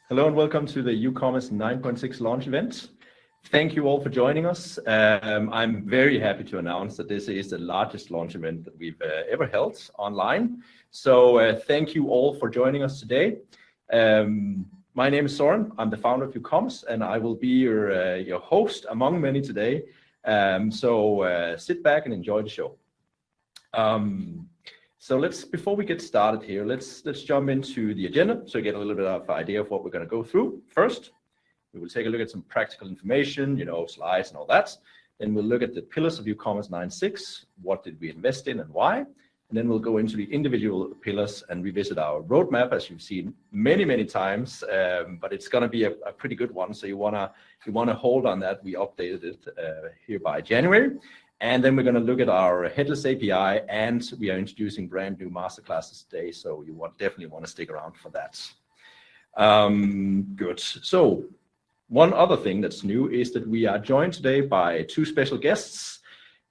Hello and welcome to the Ucommerce 9.6 launch event. Thank you all for joining us. I'm very happy to announce that this is the largest launch event that we've ever held online. So thank you all for joining us today. My name is Søren. I'm the founder of Ucommerce and I will be your host among many today. So sit back and enjoy the show. So before we get started here, let's jump into the agenda so you get a little bit of idea of what we're going to go through. First, we will take a look at some practical information, slides and all that. Then we'll look at the pillars of Ucommerce 9.6. What did we invest in and why? And then we'll go into the individual pillars and revisit our roadmap, as you've seen many, many times. But it's going to be a pretty good one. So you wanna hold on that. We updated it here by January. And then we're going to look at our Headless API, and we are introducing brand new Masterclasses today. So you definitely want to stick around for that. Good. So one other thing that's new is that we are joined today by two special guests.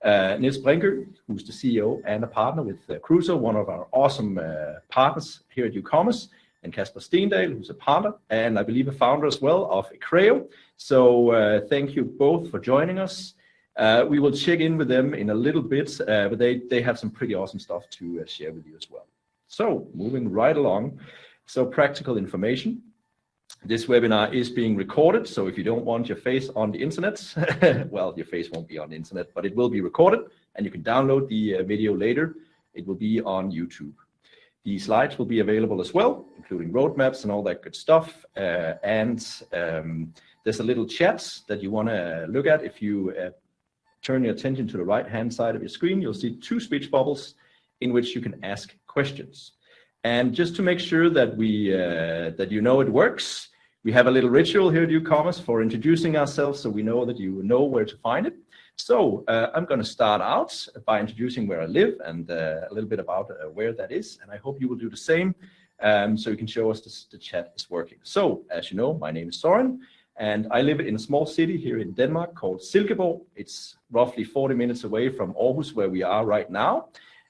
Niels, who's the CEO and a partner with Kruso, one of our awesome partners here at Ucommerce, and Casper, who's a partner and I believe a founder as well of Ecreo. So thank you both for joining us. We will check in with them in a little bit, but they have some pretty awesome stuff to share with you as well. So moving right along. So practical information. This webinar is being recorded. So if you don't want your face on the internet, well, your face won't be on the internet, but it will be recorded and you can download the video later. It will be on YouTube. The slides will be available as well, including roadmaps and all that good stuff. There's a little chat that you want to look at. If you turn your attention to the right-hand side of your screen, you'll see two speech bubbles in which you can ask questions. And just to make sure that that it works, we have a little ritual here at Ucommerce for introducing ourselves so we know that you know where to find it. So I'm going to start out by introducing where I live and a little bit about where that is. And I hope you will do the same so you can show us the chat is working. So as you know, my name is Søren. And I live in a small city here in Denmark called Silkeborg. It's roughly 40 minutes away from Aarhus, where we are right now.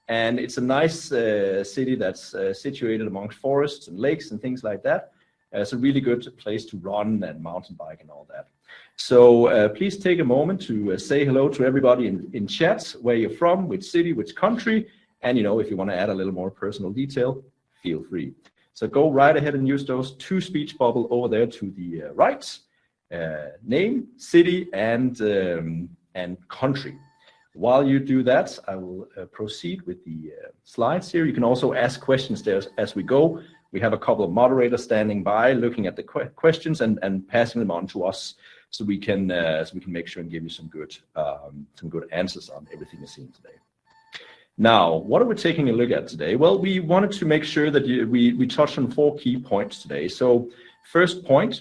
And it's a nice city that's situated amongst forests and lakes and things like that. It's a really good place to run and mountain bike and all that. So please take a moment to say hello to everybody in chat, where you're from, which city, which country. And, if you want to add a little more personal detail, feel free. So go right ahead and use those two speech bubbles over there to the right. Name, city, and country. While you do that, I will proceed with the slides here. You can also ask questions there as we go. We have a couple of moderators standing by, looking at the questions and passing them on to us, so we can make sure and give you some good answers on everything you're seeing today. Now, what are we taking a look at today? Well, we wanted to make sure that we touch on 4 key points today. So, first point.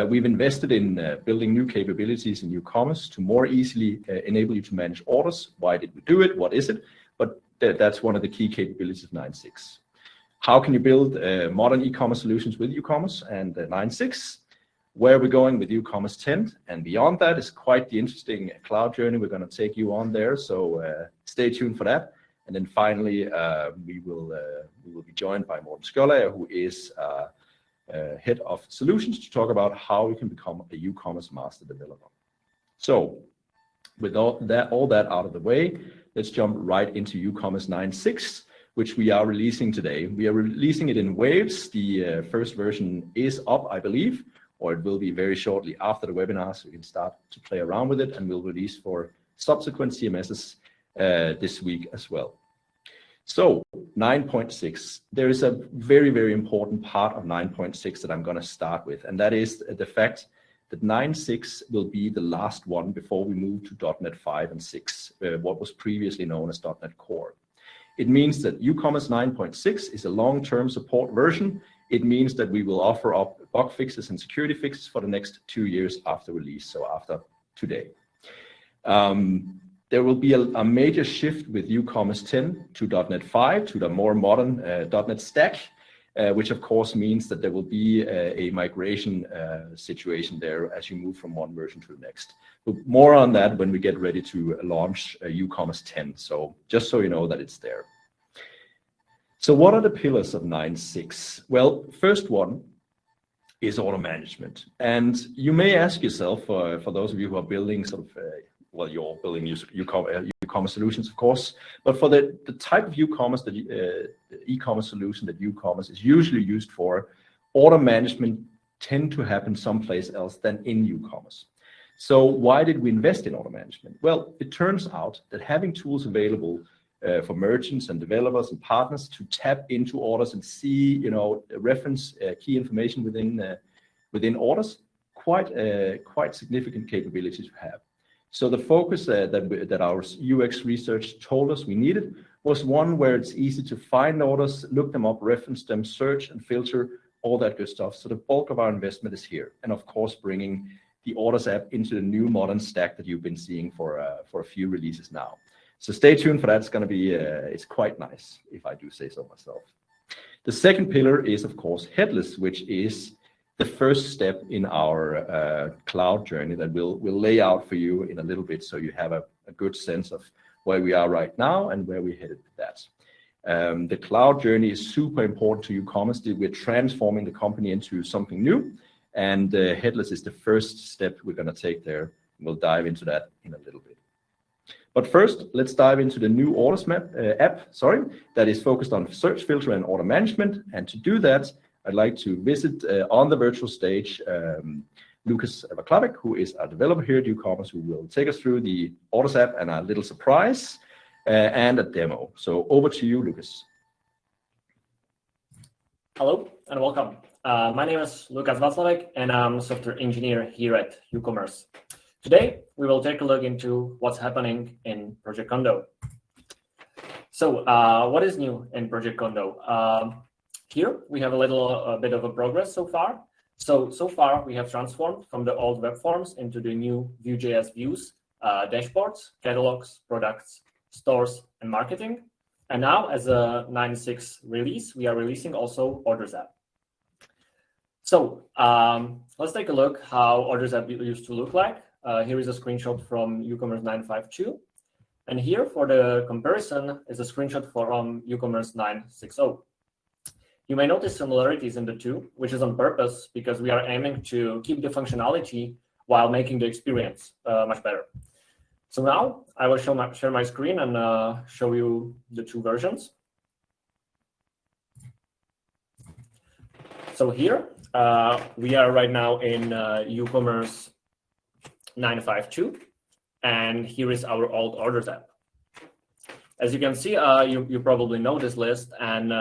We've invested in building new capabilities in Ucommerce to more easily enable you to manage orders. Why did we do it? What is it? But that's one of the key capabilities of 9.6. How can you build modern e-commerce solutions with Ucommerce and 9.6? Where are we going with Ucommerce 10? And beyond that is quite the interesting cloud journey we're going to take you on there. So stay tuned for that. And then finally, we will be joined by Morten, who is head of solutions, to talk about how you can become a Ucommerce master developer. So with all that out of the way, let's jump right into Ucommerce 9.6, which we are releasing today. We are releasing it in waves. The first version is up, I believe, or it will be very shortly after the webinar, so you can start to play around with it, and we'll release for subsequent CMSs this week as well. So 9.6, there is a very, very important part of 9.6 that I'm going to start with, and that is the fact that 9.6 will be the last one before we move to .NET 5 and 6, what was previously known as .NET Core. It means that Ucommerce 9.6 is a long-term support version. It means that we will offer up bug fixes and security fixes for the next 2 years after release, so after today. There will be a major shift with Ucommerce 10 to .NET 5, to the more modern .NET stack, which of course means that there will be a migration situation there as you move from one version to the next. But more on that when we get ready to launch Ucommerce 10, so just so you know that it's there. So what are the pillars of 9.6? Well, first one is order management. And you may ask yourself, for those of you who are building sort of, you're building e-commerce solutions, of course, but for the type of e-commerce e-commerce solution that Ucommerce is usually used for, order management tend to happen someplace else than in Ucommerce. So why did we invest in order management? Well, it turns out that having tools available for merchants and developers and partners to tap into orders and see, reference key information within orders, quite significant capability to have. So the focus that our UX research told us we needed was one where it's easy to find orders, look them up, reference them, search and filter, all that good stuff. So the bulk of our investment is here, and of course bringing the Orders app into the new modern stack that you've been seeing for a few releases now. So stay tuned for that. It's going to be it's quite nice, if I do say so myself. The second pillar is, of course, Headless, which is the first step in our cloud journey that we'll lay out for you in a little bit, so you have a good sense of where we are right now and where we're headed with that. The cloud journey is super important to Ucommerce. We're transforming the company into something new, and Headless is the first step we're going to take there. We'll dive into that in a little bit. But first, let's dive into the new Orders app, that is focused on search, filter, and order management. And to do that, I'd like to visit on the virtual stage Lukas Vaclavek, who is a developer here at Ucommerce, who will take us through the Orders app and a little surprise and a demo. So over to you, Lukas. Hello and welcome. My name is Lukas Vaclavek, and I'm a software engineer here at Ucommerce. Today, we will take a look into what's happening in Project Kondo. So what is new in Project Kondo? Here, we have a bit of a progress so far. So far, we have transformed from the old web forms into the new Vue.js views, dashboards, catalogs, products, stores, and marketing. And now, as a 9.6 release, we are releasing also Orders app. So let's take a look how Orders app used to look like. Here is a screenshot from Ucommerce 9.5.2. And here, for the comparison, is a screenshot from Ucommerce 9.6.0. You may notice similarities in the two, which is on purpose because we are aiming to keep the functionality while making the experience much better. So now I will share my screen and show you the two versions. So here we are right now in Ucommerce 9.5.2, and here is our old Orders app. As you can see, you probably know this list, and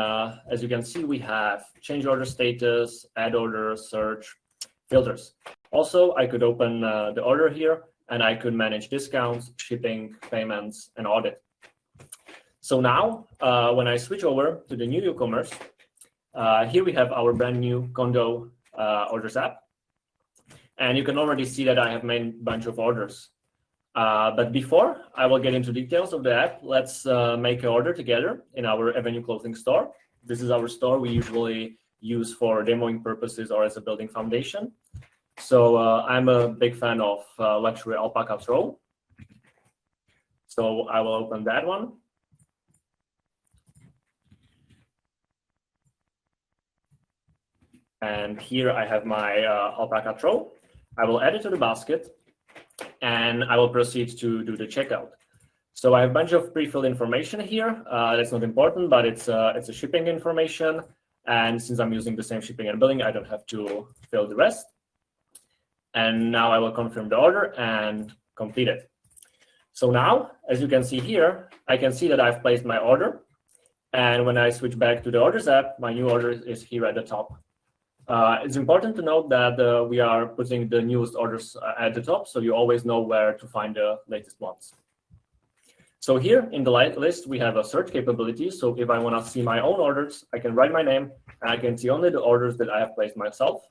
as you can see, we have change order status, add order, search, filters. Also, I could open the order here, and I could manage discounts, shipping, payments, and audit. So now, when I switch over to the new Ucommerce, here we have our brand new Kondo Orders app. And you can already see that I have made a bunch of orders. But before I will get into details of the app, let's make an order together in our Avenue Clothing store. This is our store we usually use for demoing purposes or as a building foundation. So I'm a big fan of luxury alpaca throw. So I will open that one. And here I have my alpaca throw. I will add it to the basket, and I will proceed to do the checkout. So I have a bunch of pre-filled information here. That's not important, but it's a shipping information. And since I'm using the same shipping and billing, I don't have to fill the rest. And now I will confirm the order and complete it. So now, as you can see here, I can see that I've placed my order. And when I switch back to the Orders app, my new order is here at the top. It's important to note that we are putting the newest orders at the top, so you always know where to find the latest ones. So here in the list, we have a search capability. So if I want to see my own orders, I can write my name, and I can see only the orders that I have placed myself.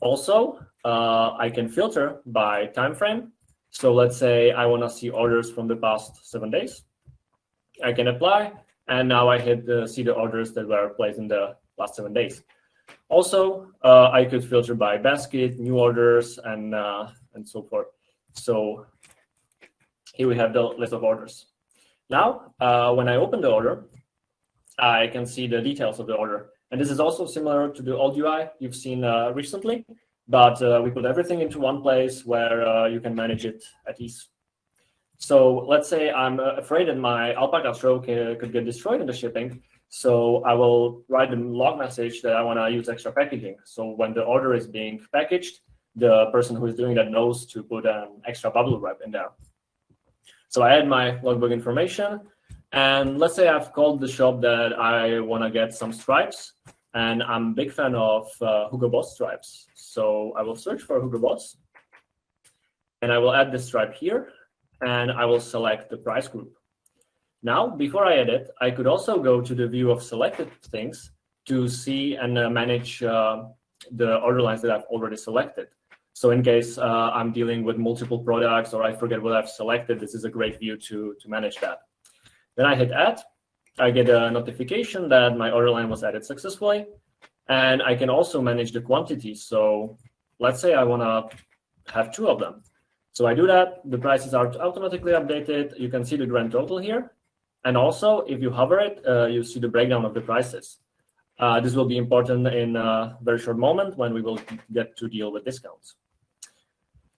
Also, I can filter by time frame. So let's say I want to see orders from the past 7 days. I can apply, and now I hit see the orders that were placed in the last 7 days. Also, I could filter by basket, new orders, and so forth. So here we have the list of orders. Now, when I open the order, I can see the details of the order. And this is also similar to the old UI you've seen recently, but we put everything into one place where you can manage it at ease. So let's say I'm afraid that my alpaca throw could get destroyed in the shipping. So I will write a log message that I want to use extra packaging. So when the order is being packaged, the person who is doing that knows to put an extra bubble wrap in there. So I add my logbook information. And let's say I've called the shop that I want to get some stripes. And I'm a big fan of Hugo Boss stripes. So I will search for Hugo Boss. And I will add the stripe here. And I will select the price group. Now, before I edit, I could also go to the view of selected things to see and manage the order lines that I've already selected. So in case I'm dealing with multiple products or I forget what I've selected, this is a great view to manage that. Then I hit add. I get a notification that my order line was added successfully. And I can also manage the quantity. So let's say I want to have 2 of them. So I do that. The prices are automatically updated. You can see the grand total here. And also, if you hover it, you see the breakdown of the prices. This will be important in a very short moment when we will get to deal with discounts.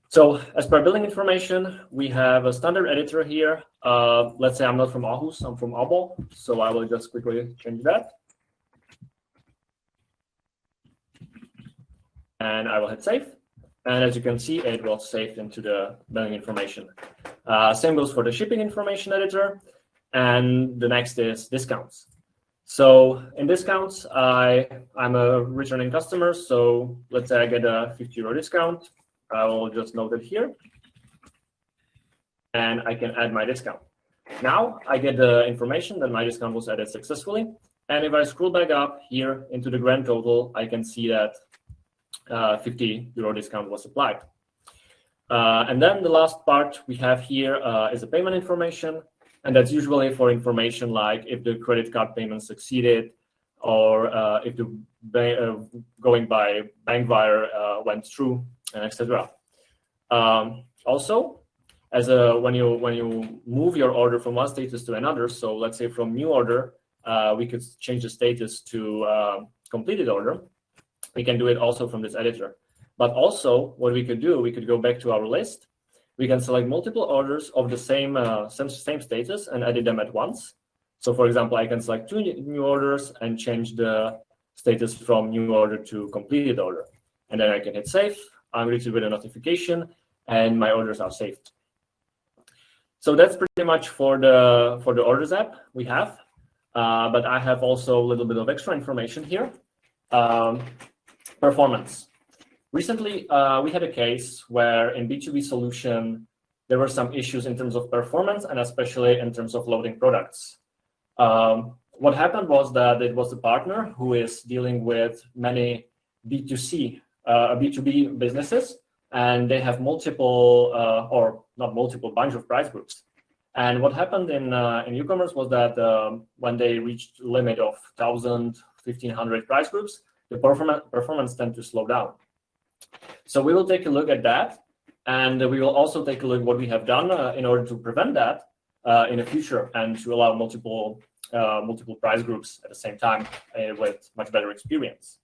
So as per billing information, we have a standard editor here. Let's say I'm not from Aarhus, I'm from Abo. So I will just quickly change that. And I will hit save. And as you can see, it was saved into the billing information. Same goes for the shipping information editor. And the next is discounts. So in discounts, I'm a returning customer. So let's say I get a €50 discount. I will just note it here. And I can add my discount. Now I get the information that my discount was added successfully. And if I scroll back up here into the grand total, I can see that €50 discount was applied. And then the last part we have here is the payment information. And that's usually for information like if the credit card payment succeeded or if the going by bank wire went through, etc. Also, as when you move your order from one status to another, so let's say from new order, we could change the status to completed order. We can do it also from this editor. But also, what we could do, we could go back to our list. We can select multiple orders of the same status and edit them at once. So for example, I can select 2 new orders and change the status from new order to completed order. And then I can hit save. I'm greeted with a notification and my orders are saved. So that's pretty much for the orders app we have. But I have also a little bit of extra information here. Performance. Recently, we had a case where in B2B solution, there were some issues in terms of performance and especially in terms of loading products. What happened was that it was the partner who is dealing with many B2B businesses, and they have multiple, or not multiple, bunch of price groups. And what happened in Ucommerce was that when they reached the limit of 1,000, 1,500 price groups, the performance tend to slow down. So we will take a look at that, and we will also take a look at what we have done in order to prevent that in the future and to allow multiple price groups at the same time with much better experience.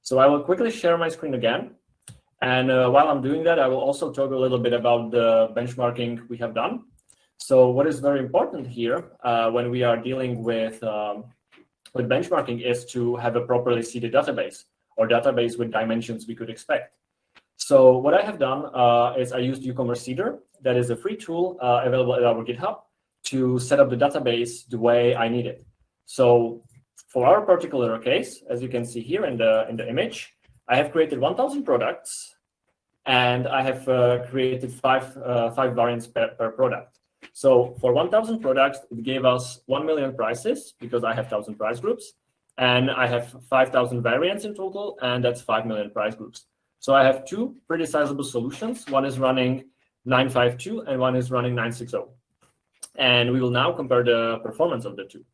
So I will quickly share my screen again. And while I'm doing that, I will also talk a little bit about the benchmarking we have done. So what is very important here when we are dealing with benchmarking is to have a properly seeded database or database with dimensions we could expect. So what I have done is I used Ucommerce Seeder. That is a free tool available at our GitHub to set up the database the way I need it. So for our particular case, as you can see here in the image, I have created 1,000 products, and I have created five variants per product. So for 1,000 products, it gave us 1 million prices because I have 1,000 price groups, and I have 5,000 variants in total, and that's 5 million price groups. So I have 2 pretty sizable solutions. One is running 9.5.2 and one is running 9.6.0. And we will now compare the performance of the 2.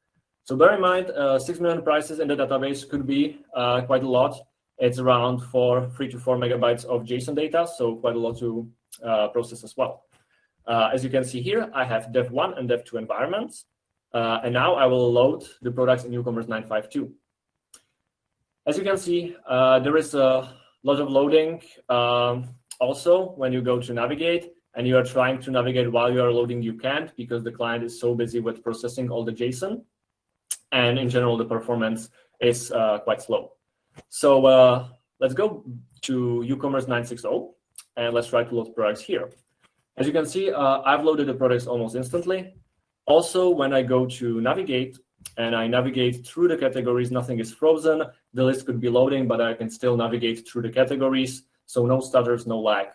So bear in mind, 6 million prices in the database could be quite a lot. It's around 3 to 4 megabytes of JSON data, so quite a lot to process as well. As you can see here, I have Dev1 and Dev2 environments. And now I will load the products in Ucommerce 9.5.2. As you can see, there is a lot of loading also when you go to navigate and you are trying to navigate while you are loading, you can't because the client is so busy with processing all the JSON. And in general, the performance is quite slow. So let's go to Ucommerce 9.6 and let's try to load products here. As you can see, I've loaded the products almost instantly. Also, when I go to navigate and I navigate through the categories, nothing is frozen. The list could be loading, but I can still navigate through the categories. So no stutters, no lag.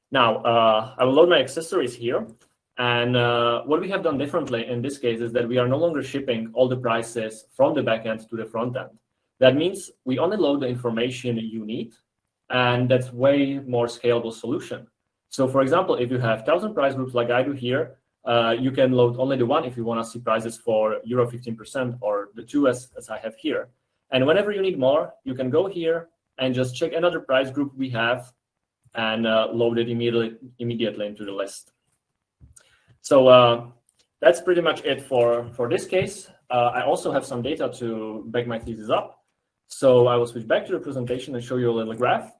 Now, I will load my accessories here. And what we have done differently in this case is that we are no longer shipping all the prices from the backend to the front end. That means we only load the information you need, and that's way more scalable solution. So for example, if you have 1,000 price groups like I do here, you can load only the one if you want to see prices for Euro 15% or the two as I have here. And whenever you need more, you can go here and just check another price group we have and load it immediately into the list. So that's pretty much it for this case. I also have some data to back my thesis up. So I will switch back to the presentation and show you a little graph.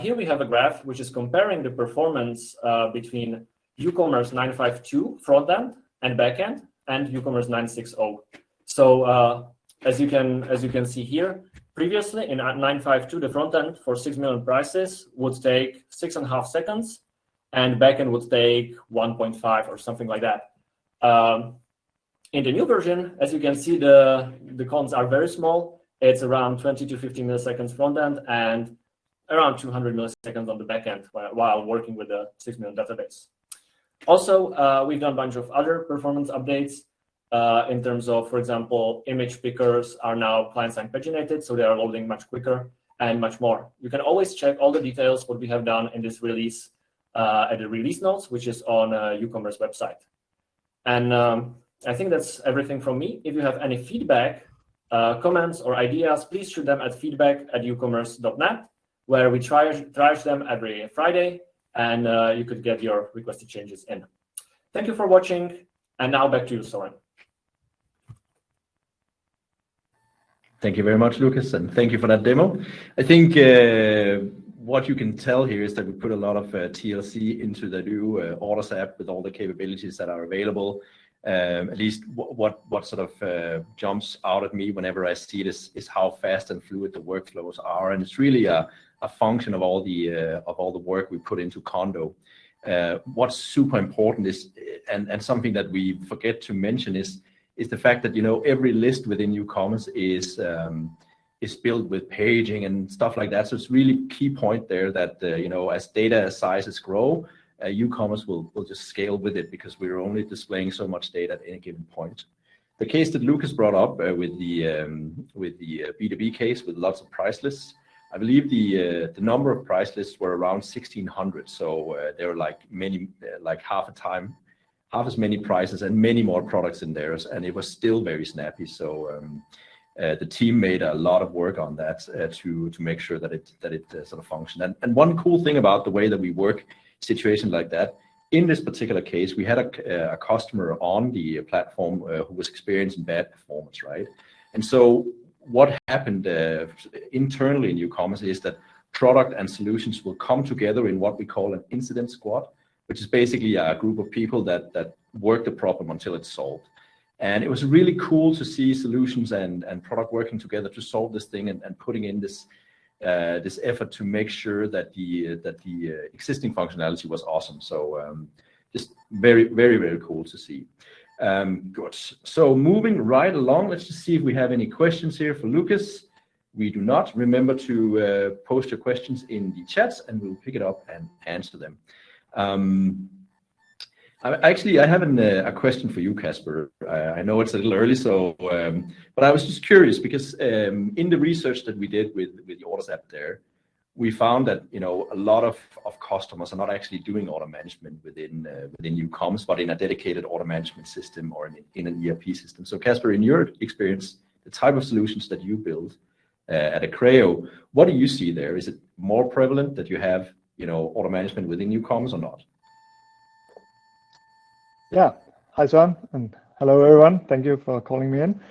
Here we have a graph which is comparing the performance between Ucommerce 9.5.2 frontend and backend and Ucommerce 9.6.0. So as you can see here, previously in 9.5.2, the frontend for 6 million prices would take 6.5 seconds, and backend would take 1.5 or something like that. In the new version, as you can see, the columns are very small. It's around 20 to 50 milliseconds frontend and around 200 milliseconds on the backend while working with the 6 million database. Also, we've done a bunch of other performance updates in terms of, for example, image pickers are now client-side paginated, so they are loading much quicker and much more. You can always check all the details, what we have done in this release at the release notes, which is on Ucommerce website. And I think that's everything from me. If you have any feedback, comments, or ideas, please shoot them at feedback@ucommerce.net, where we triage them every Friday, and you could get your requested changes in. Thank you for watching, and now back to you, Søren. Thank you very much, Lukas, and thank you for that demo. I think what you can tell here is that we put a lot of TLC into the new Orders app with all the capabilities that are available. At least what sort of jumps out at me whenever I see this is how fast and fluid the workflows are, and it's really a function of all the work we put into Kondo. What's super important is, and something that we forget to mention is the fact that every list within Ucommerce is built with paging and stuff like that. So it's really key point there that as data sizes grow, Ucommerce will just scale with it because we're only displaying so much data at any given point. The case that Lukas brought up with the B2B case with lots of price lists, I believe the number of price lists were around 1,600. So there were like half as many prices and many more products in there, and it was still very snappy. So the team made a lot of work on that to make sure that it sort of functioned. And one cool thing about the way that we work situation like that, in this particular case, we had a customer on the platform who was experiencing bad performance, right? And so what happened internally in Ucommerce is that product and solutions will come together in what we call an incident squad, which is basically a group of people that work the problem until it's solved. And it was really cool to see solutions and product working together to solve this thing and putting in this effort to make sure that the existing functionality was awesome. So just very, very, very cool to see. Good. So moving right along, let's just see if we have any questions here for Lukas. We do not. Remember to post your questions in the chats and we'll pick it up and answer them. I have a question for you, Casper. I know it's a little early, so but I was just curious because in the research that we did with the Orders app there, we found that a lot of customers are not actually doing order management within Ucommerce, but in a dedicated order management system or in an ERP system. So Casper, in your experience, the type of solutions that you build at Ecreo, what do you see there? Is it more prevalent that you have order management within Ucommerce or not? Yeah. Hi, Søren, and hello, everyone. Thank you for calling me in.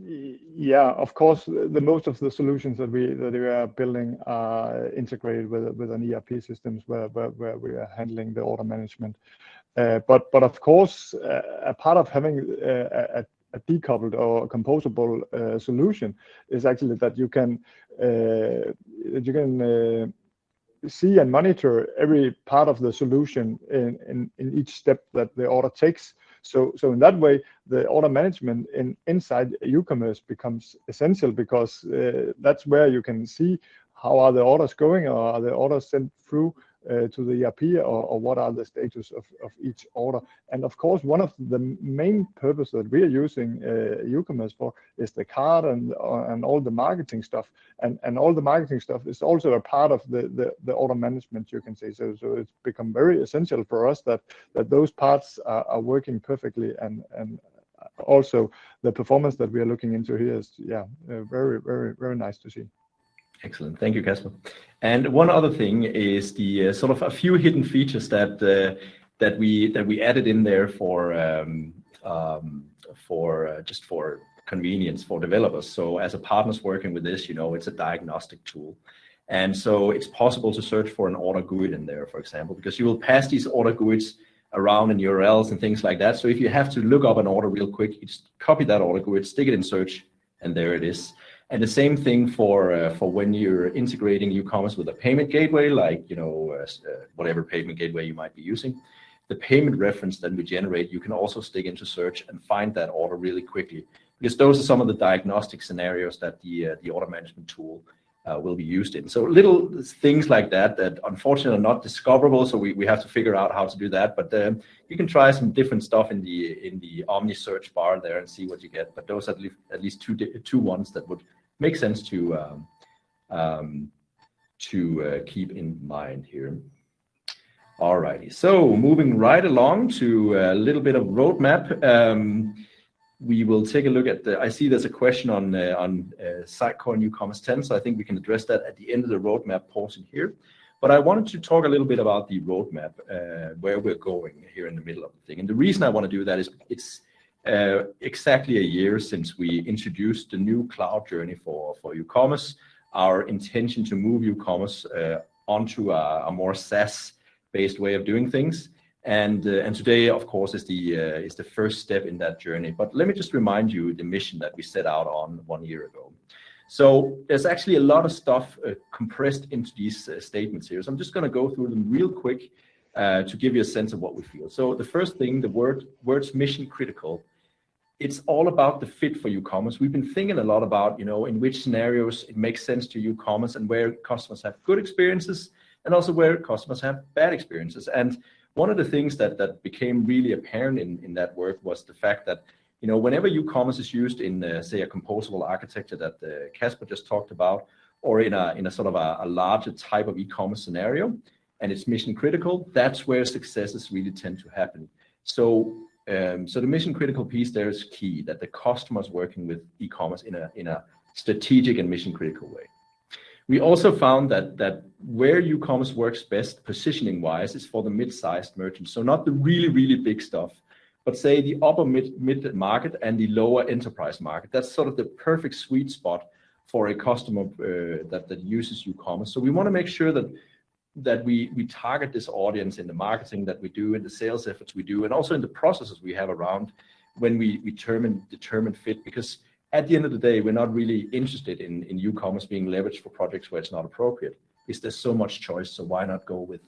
Yeah, of course, the most of the solutions that we are building are integrated with an ERP systems where we are handling the order management. But of course, a part of having a decoupled or composable solution is actually that you can see and monitor every part of the solution in each step that the order takes. So in that way, the order management inside Ucommerce becomes essential, because that's where you can see how are the orders going, or are the orders sent through to the ERP, or what are the status of each order. And of course, one of the main purposes that we are using Ucommerce for is the card and all the marketing stuff. And all the marketing stuff is also a part of the order management, you can say. So it's become very essential for us that those parts are working perfectly, and also the performance that we are looking into here is very, very, very nice to see. Excellent, thank you, Casper. And one other thing is the sort of a few hidden features that we added in there for convenience for developers. So as a partner's working with this, it's a diagnostic tool, and so it's possible to search for an order GUID in there, for example, because you will pass these order GUIDs around in URLs and things like that. So if you have to look up an order real quick, you just copy that order GUID, stick it in search, and there it is. And the same thing for when you're integrating Ucommerce with a payment gateway, like whatever payment gateway you might be using. The payment reference that we generate, you can also stick into search and find that order really quickly, because those are some of the diagnostic scenarios that the order management tool will be used in. So little things like that unfortunately are not discoverable, so we have to figure out how to do that. But you can try some different stuff in the Omni search bar there and see what you get. But those are at least two ones that would make sense to keep in mind here. Alrighty, so moving right along to a little bit of roadmap. We will take a look at I see there's a question on Sitecore and Ucommerce 10, so I think we can address that at the end of the roadmap portion here. But I wanted to talk a little bit about the roadmap, where we're going here in the middle of the thing. And the reason I want to do that is it's exactly a year since we introduced the new cloud journey for Ucommerce, our intention to move Ucommerce onto a more SaaS-based way of doing things. And today, of course, is the first step in that journey. But let me just remind you the mission that we set out on 1 year ago. So there's actually a lot of stuff compressed into these statements here. So I'm just going to go through them real quick to give you a sense of what we feel. So the first thing, the words mission critical. It's all about the fit for Ucommerce. We've been thinking a lot about, in which scenarios it makes sense to Ucommerce, and where customers have good experiences, and also where customers have bad experiences. And one of the things that became really apparent in that work was the fact that, whenever Ucommerce is used in, say, a composable architecture that Casper just talked about, or in a sort of a larger type of e-commerce scenario, and it's mission critical, that's where successes really tend to happen. So the mission critical piece there is key, that the customer's working with e-commerce in a strategic and mission critical way. We also found that where Ucommerce works best positioning wise is for the mid-sized merchants. So not the really, really big stuff, but say the upper mid market and the lower enterprise market. That's sort of the perfect sweet spot for a customer that uses Ucommerce. So we want to make sure that we target this audience in the marketing that we do, in the sales efforts we do, and also in the processes we have around when we determine fit. Because at the end of the day, we're not really interested in Ucommerce being leveraged for projects where it's not appropriate. Because there's so much choice, so why not go with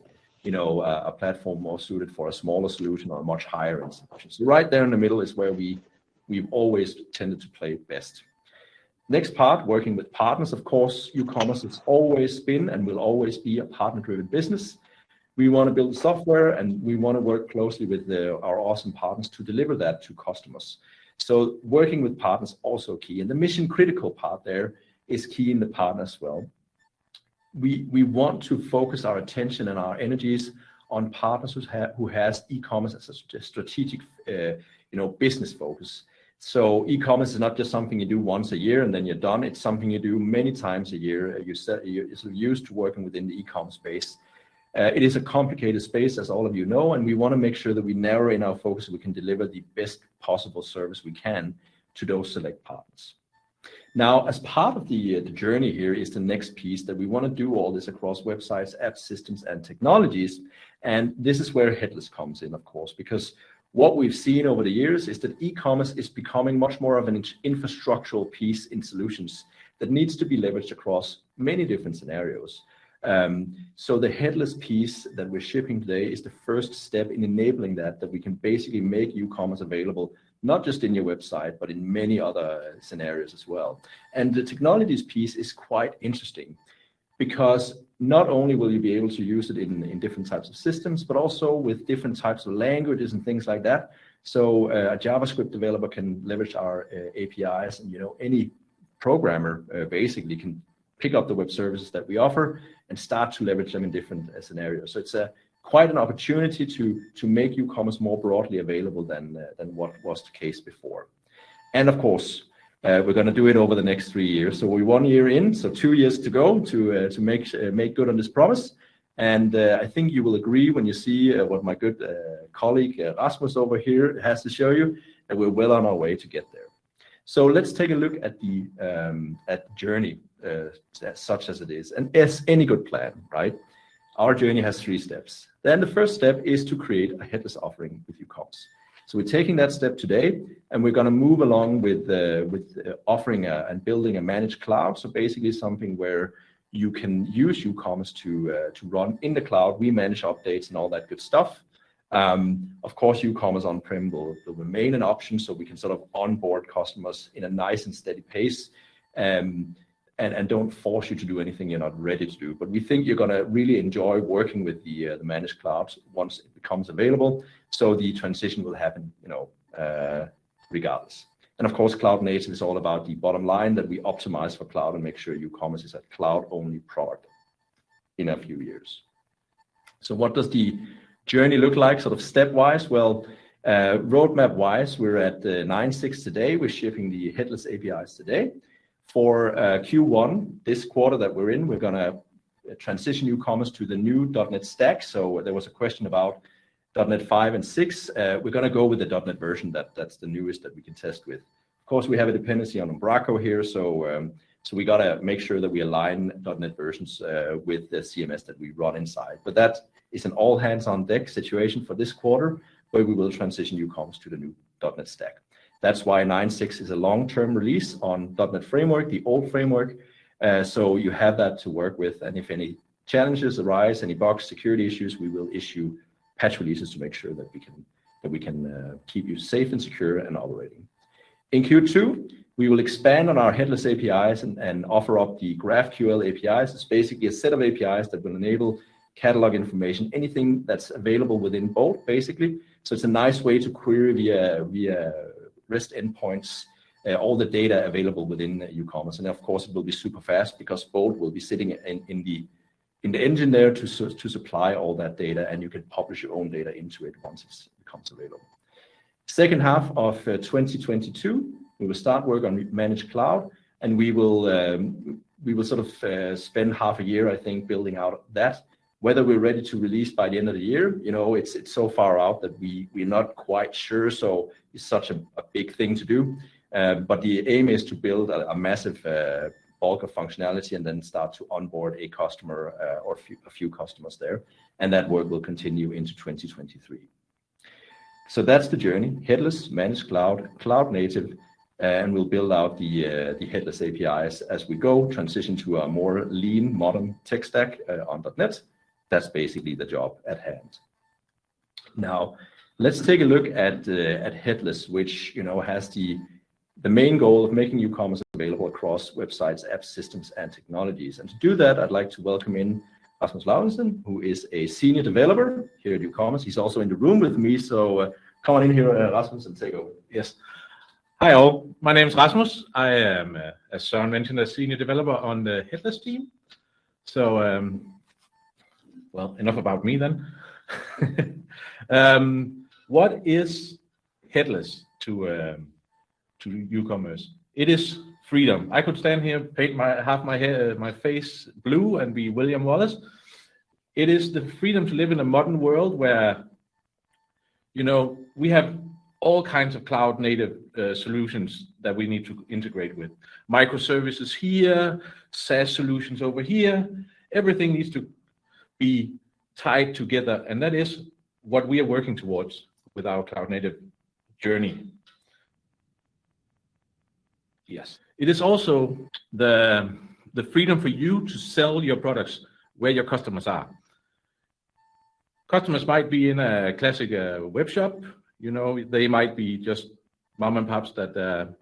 a platform more suited for a smaller solution or a much higher institution? So right there in the middle is where we've always tended to play best. Next part, working with partners. Of course, Ucommerce has always been and will always be a partner-driven business. We want to build software, and we want to work closely with our awesome partners to deliver that to customers. So working with partners also key, and the mission critical part there is key in the partner as well. We want to focus our attention and our energies on partners who has e-commerce as a strategic business focus. So e-commerce is not just something you do once a year and then you're done. It's something you do many times a year. You're used to working within the e-commerce space. It is a complicated space, as all of you know, and we want to make sure that we narrow in our focus so we can deliver the best possible service we can to those select partners. Now, as part of the journey here is the next piece that we want to do all this across websites, apps, systems, and technologies. And this is where Headless comes in, of course, because what we've seen over the years is that e-commerce is becoming much more of an infrastructural piece in solutions that needs to be leveraged across many different scenarios. So the Headless piece that we're shipping today is the first step in enabling that we can basically make Ucommerce available, not just in your website, but in many other scenarios as well. And the technologies piece is quite interesting because not only will you be able to use it in different types of systems, but also with different types of languages and things like that. So a JavaScript developer can leverage our APIs, and any programmer basically can pick up the web services that we offer and start to leverage them in different scenarios. So it's quite an opportunity to make Ucommerce more broadly available than what was the case before. And of course, we're going to do it over the next 3 years. So we're 1 year in, so 2 years to go to make good on this promise. And I think you will agree when you see what my good colleague Rasmus over here has to show you, that we're well on our way to get there. So let's take a look at the journey, such as it is. And as any good plan, right? Our journey has 3 steps. Then the first step is to create a headless offering with Ucommerce. So we're taking that step today, and we're going to move along with offering and building a managed cloud. So basically something where you can use Ucommerce to run in the cloud. We manage updates and all that good stuff. Of course, Ucommerce on-prem will remain an option, so we can sort of onboard customers in a nice and steady pace. And don't force you to do anything you're not ready to do. But we think you're going to really enjoy working with the managed clouds once it becomes available. So the transition will happen, regardless. And of course, cloud native is all about the bottom line, that we optimize for cloud and make sure Ucommerce is a cloud-only product in a few years. So what does the journey look like, sort of stepwise? Well, roadmap-wise, we're at 9.6 today. We're shipping the headless APIs today. For Q1, this quarter that we're in, we're going to transition Ucommerce to the new .NET stack. So there was a question about .NET 5 and 6. We're going to go with the .NET version that's the newest that we can test with. Of course, we have a dependency on Umbraco here, so we got to make sure that we align .NET versions with the CMS that we run inside. But that is an all hands on deck situation for this quarter, where we will transition Ucommerce to the new .NET stack. That's why 9.6 is a long-term release on .NET Framework, the old framework. So you have that to work with. And if any challenges arise, any bugs, security issues, we will issue patch releases to make sure that we can keep you safe and secure and operating. In Q2, we will expand on our headless APIs and offer up the GraphQL APIs. It's basically a set of APIs that will enable catalog information, anything that's available within Bolt, basically. So it's a nice way to query via REST endpoints, all the data available within Ucommerce. And of course, it will be super fast because Bolt will be sitting in the engine there to supply all that data, and you can publish your own data into it once it becomes available. Second half of 2022, we will start work on managed cloud, and we will sort of spend half a year, I think, building out that. Whether we're ready to release by the end of the year, it's so far out that we're not quite sure. So it's such a big thing to do. But the aim is to build a massive bulk of functionality and then start to onboard a customer or a few customers there. And that work will continue into 2023. So that's the journey: headless, managed cloud, cloud native, and we'll build out the headless APIs as we go, transition to a more lean, modern tech stack on .NET. That's basically the job at hand. Now, let's take a look at Headless, which has the main goal of making Ucommerce available across websites, apps, systems, and technologies. And to do that, I'd like to welcome in Rasmus Lauridsen, who is a senior developer here at Ucommerce. He's also in the room with me, so come on in here, Rasmus, and take over. Yes. Hi all, my name is Rasmus. I am, as Søren mentioned, a senior developer on the Headless team. So, well, enough about me then. What is Headless to Ucommerce? It is freedom. I could stand here, paint my face blue and be William Wallace. It is the freedom to live in a modern world where, we have all kinds of cloud native solutions that we need to integrate with. Microservices here, SaaS solutions over here. Everything needs to be tied together, and that is what we are working towards with our cloud native journey. Yes, it is also the freedom for you to sell your products where your customers are. Customers might be in a classic web shop. You know, they might be just mom and pops that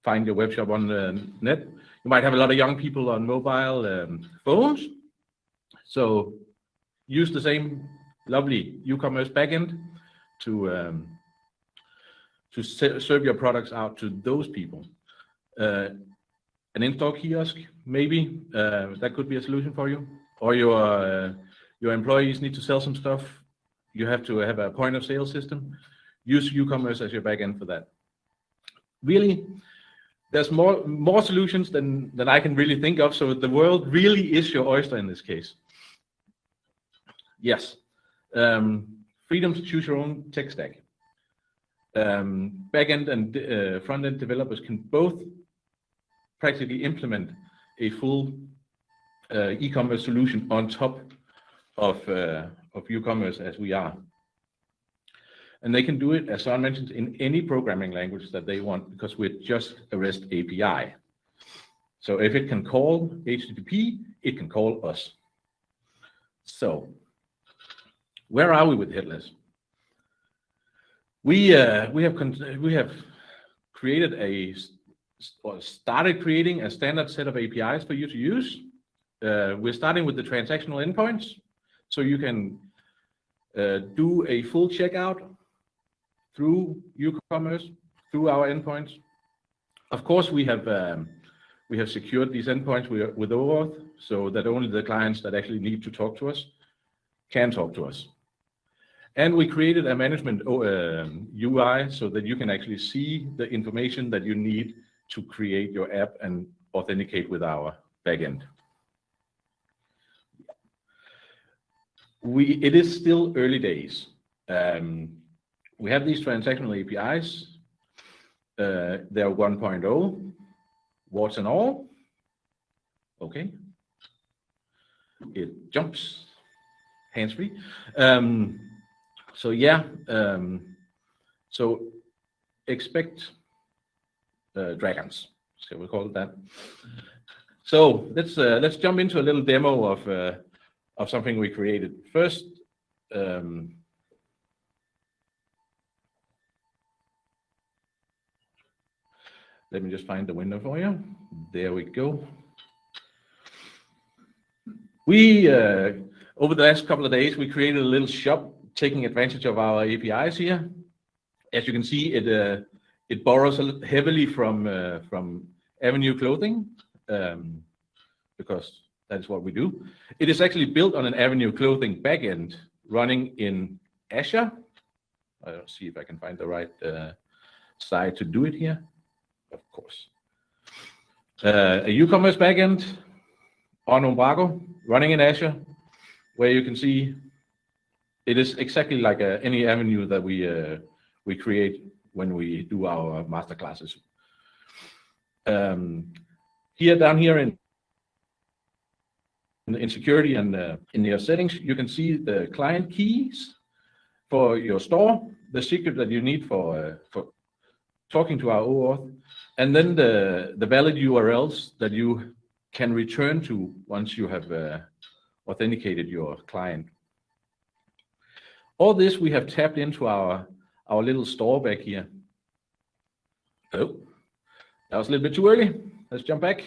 find your web shop on the net. You might have a lot of young people on mobile phones. So use the same lovely Ucommerce backend to serve your products out to those people. An in-store kiosk, maybe, that could be a solution for you. Or your employees need to sell some stuff. You have to have a point of sale system. Use Ucommerce as your backend for that. Really, there's more solutions than I can really think of. So the world really is your oyster in this case. Yes, freedom to choose your own tech stack. Backend and front-end developers can both practically implement a full e-commerce solution on top of Ucommerce as we are. And they can do it, as Søren mentioned, in any programming language that they want, because we're just a REST API. So if it can call HTTP, it can call us. So where are we with Headless? We have created started creating a standard set of APIs for you to use. We're starting with the transactional endpoints, so you can do a full checkout through Ucommerce, through our endpoints. Of course, we have secured these endpoints with OAuth, so that only the clients that actually need to talk to us can talk to us. And we created a management UI so that you can actually see the information that you need to create your app and authenticate with our backend. It is still early days. We have these transactional APIs. They're 1.0, warts and all. Okay. It jumps, hands-free. So yeah, so expect dragons, so we call it that. So let's jump into a little demo of something we created. First, let me just find the window for you. There we go. We over the last couple of days, we created a little shop taking advantage of our APIs here. As you can see, it borrows heavily from Avenue Clothing, because that's what we do. It is actually built on an Avenue Clothing backend running in Azure. I'll see if I can find the right side to do it here. Of course. A Ucommerce backend on Umbraco running in Azure, where you can see it is exactly like any Avenue that we create when we do our masterclasses. Here, down here in security and in your settings, you can see the client keys for your store, the secret that you need for talking to our OAuth, and then the valid URLs that you can return to once you have authenticated your client. All this we have tapped into our little store back here. Oh, that was a little bit too early. Let's jump back.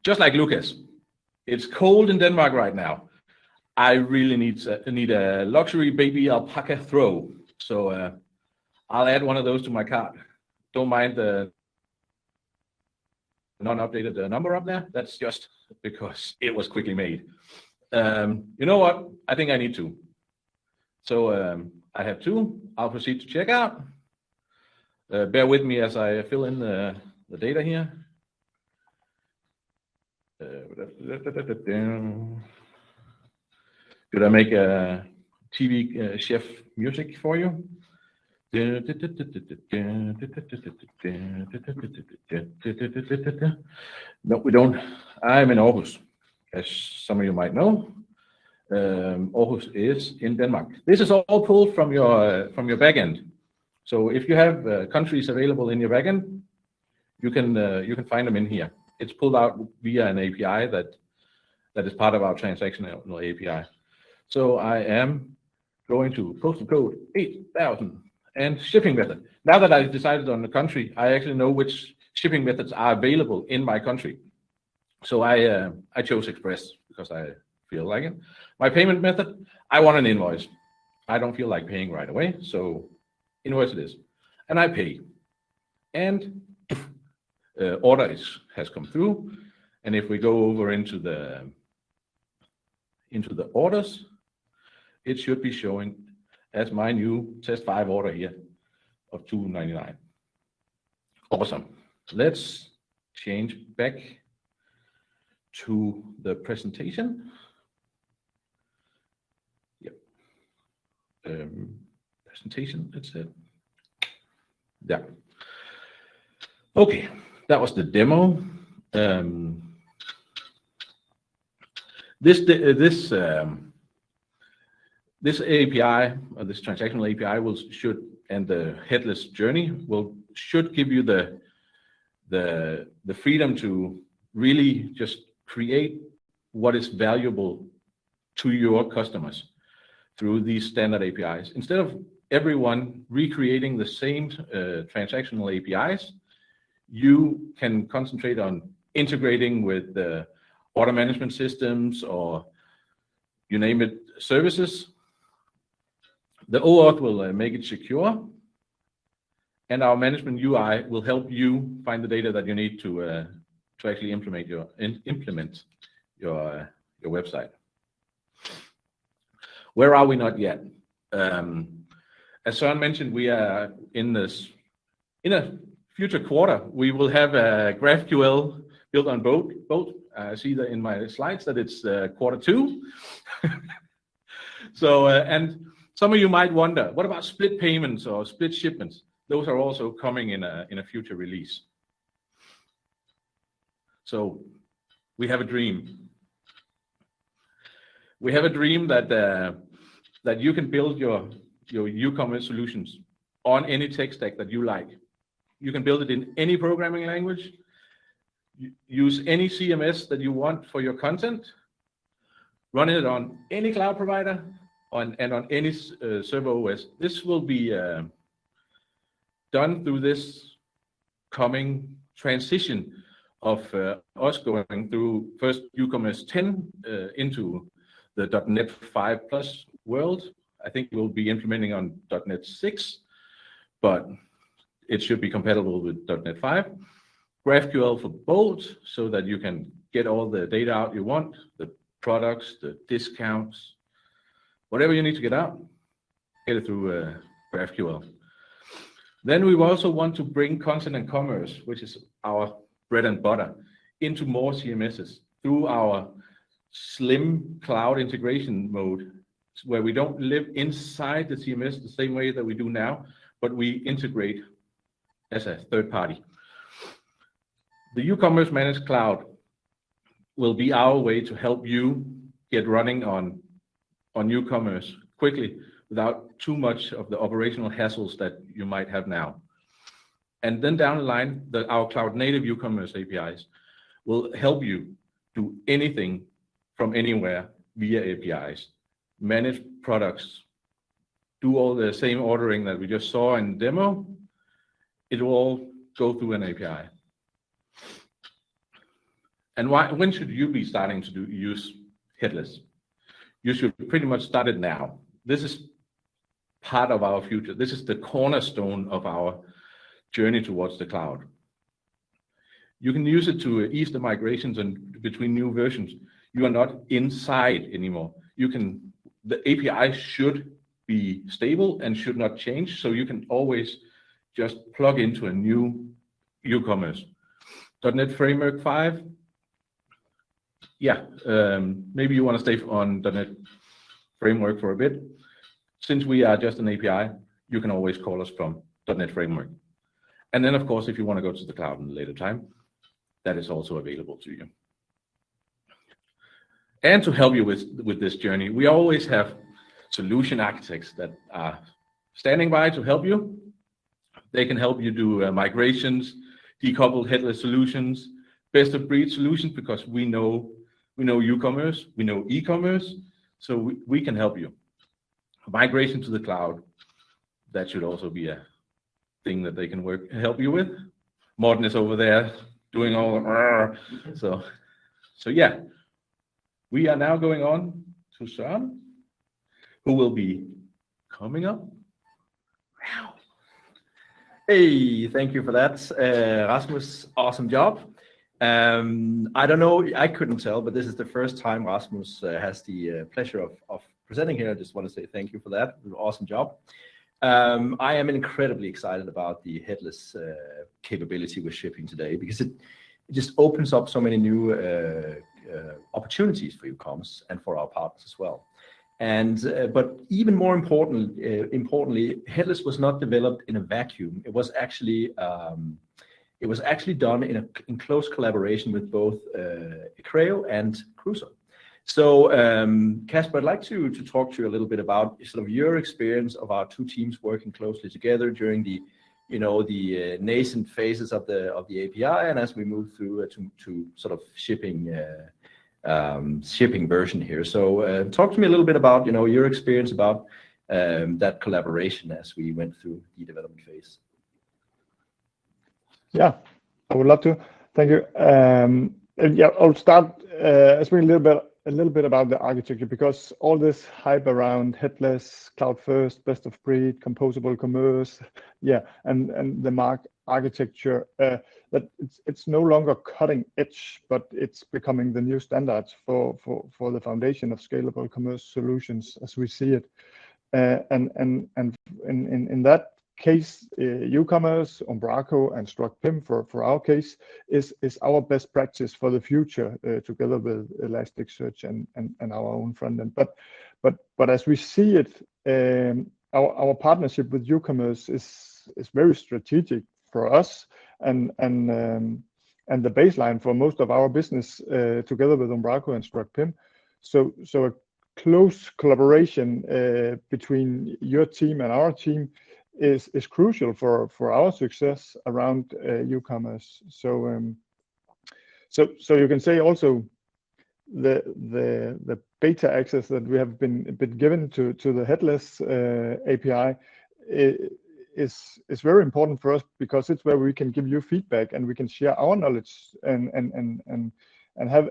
Just like Lukas, it's cold in Denmark right now. I really need a luxury baby alpaca throw. So I'll add one of those to my cart. Don't mind the non-updated number up there. That's just because it was quickly made. You know what? I think I need two. So I have two. I'll proceed to check out. Bear with me as I fill in the data here. Should I make a TV chef music for you? No, we don't. I'm in Aarhus, as some of you might know. Aarhus is in Denmark. This is all pulled from your backend. So if you have countries available in your backend, you can find them in here. It's pulled out via an API that is part of our transactional API. So I am going to postal code 8000 and shipping method. Now that I've decided on the country, I actually know which shipping methods are available in my country. So I chose Express because I feel like it. My payment method, I want an invoice. I don't feel like paying right away, so invoice it is. And I pay. And order has come through. And if we go over into the orders, it should be showing as my new test 5 order here of $2.99. Awesome. Let's change back to the presentation. Yep. Presentation, that's it. Yeah. Okay, that was the demo. This API, or this transactional API, and the headless journey should give you the freedom to really just create what is valuable to your customers through these standard APIs. Instead of everyone recreating the same transactional APIs, you can concentrate on integrating with the order management systems, or you name it, services. The OAuth will make it secure, and our management UI will help you find the data that you need to actually implement your website. Where are we not yet? As Søren mentioned, we are in a future quarter. We will have a GraphQL built on both. I see that in my slides that it's quarter 2. So, and some of you might wonder, what about split payments or split shipments? Those are also coming in a future release. So we have a dream. We have a dream that you can build your Ucommerce solutions on any tech stack that you like. You can build it in any programming language. Use any CMS that you want for your content. Run it on any cloud provider and on any server OS. This will be done through this coming transition of us going through first Ucommerce 10 into the .NET 5 Plus world. I think we'll be implementing on .NET 6, but it should be compatible with .NET 5. GraphQL for both, so that you can get all the data out you want, the products, the discounts, whatever you need to get out, get it through GraphQL. Then we also want to bring content and commerce, which is our bread and butter, into more CMSs through our slim cloud integration mode, where we don't live inside the CMS the same way that we do now, but we integrate as a third party. The Ucommerce Managed Cloud will be our way to help you get running on Ucommerce quickly without too much of the operational hassles that you might have now. And then down the line, our cloud native Ucommerce APIs will help you do anything from anywhere via APIs. Manage products, do all the same ordering that we just saw in the demo. It will all go through an API. And when should you be starting to use Headless? You should pretty much start it now. This is part of our future. This is the cornerstone of our journey towards the cloud. You can use it to ease the migrations and between new versions. You are not inside anymore. The API should be stable and should not change, so you can always just plug into a new Ucommerce. .NET Framework 5, yeah, maybe you want to stay on .NET Framework for a bit. Since we are just an API, you can always call us from .NET Framework. And then, of course, if you want to go to the cloud in a later time, that is also available to you. And to help you with this journey, we always have solution architects that are standing by to help you. They can help you do migrations, decoupled headless solutions, best of breed solutions, because we know Ucommerce, we know e-commerce, so we can help you. Migration to the cloud, that should also be a thing that they can help you with. Morten is over there doing all the so yeah. We are now going on to Søren, who will be coming up. Wow. Hey, thank you for that, Rasmus. Awesome job. I don't know, I couldn't tell, but this is the first time Rasmus has the pleasure of presenting here. I just want to say thank you for that. Awesome job. I am incredibly excited about the headless capability we're shipping today, because it just opens up so many new opportunities for Ucommerce and for our partners as well. And but even more importantly, headless was not developed in a vacuum. It was actually done in close collaboration with both Ecreo and Kruso. So Casper, I'd like to talk to you a little bit about sort of your experience of our two teams working closely together during the nascent phases of the API, and as we move through to sort of shipping version here. So talk to me a little bit about your experience about that collaboration as we went through the development phase. Yeah, I would love to. Thank you. Yeah, I'll start explaining a little bit about the architecture, because all this hype around headless, cloud first, best of breed, composable commerce, yeah, and the Mark architecture, that it's no longer cutting edge, but it's becoming the new standards for the foundation of scalable commerce solutions as we see it. And in that case, Ucommerce, Umbraco, and StructPim for our case is our best practice for the future, together with Elasticsearch and our own front end. But as we see it, our partnership with Ucommerce is very strategic for us, and the baseline for most of our business, together with Umbraco and StructPim. So a close collaboration between your team and our team is crucial for our success around Ucommerce. So you can say also the beta access that we have been given to the headless API is very important for us, because it's where we can give you feedback and we can share our knowledge and have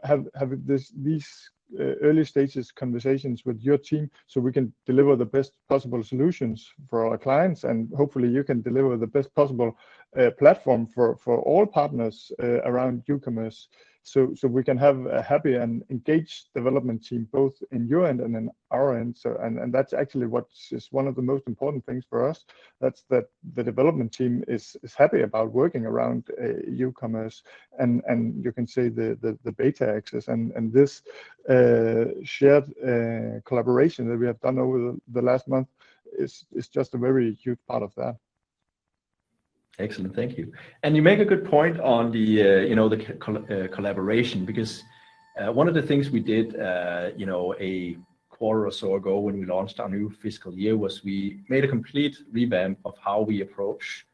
these early stages conversations with your team, so we can deliver the best possible solutions for our clients, and hopefully you can deliver the best possible platform for all partners around Ucommerce, so we can have a happy and engaged development team, both in your end and in our end. So and that's actually what is one of the most important things for us. That's that the development team is happy about working around Ucommerce, and you can say the beta access and this shared collaboration that we have done over the last month is just a very huge part of that. Excellent, thank you. And you make a good point on the collaboration, because one of the things we did, a quarter or so ago when we launched our new fiscal year, was we made a complete revamp of how we approach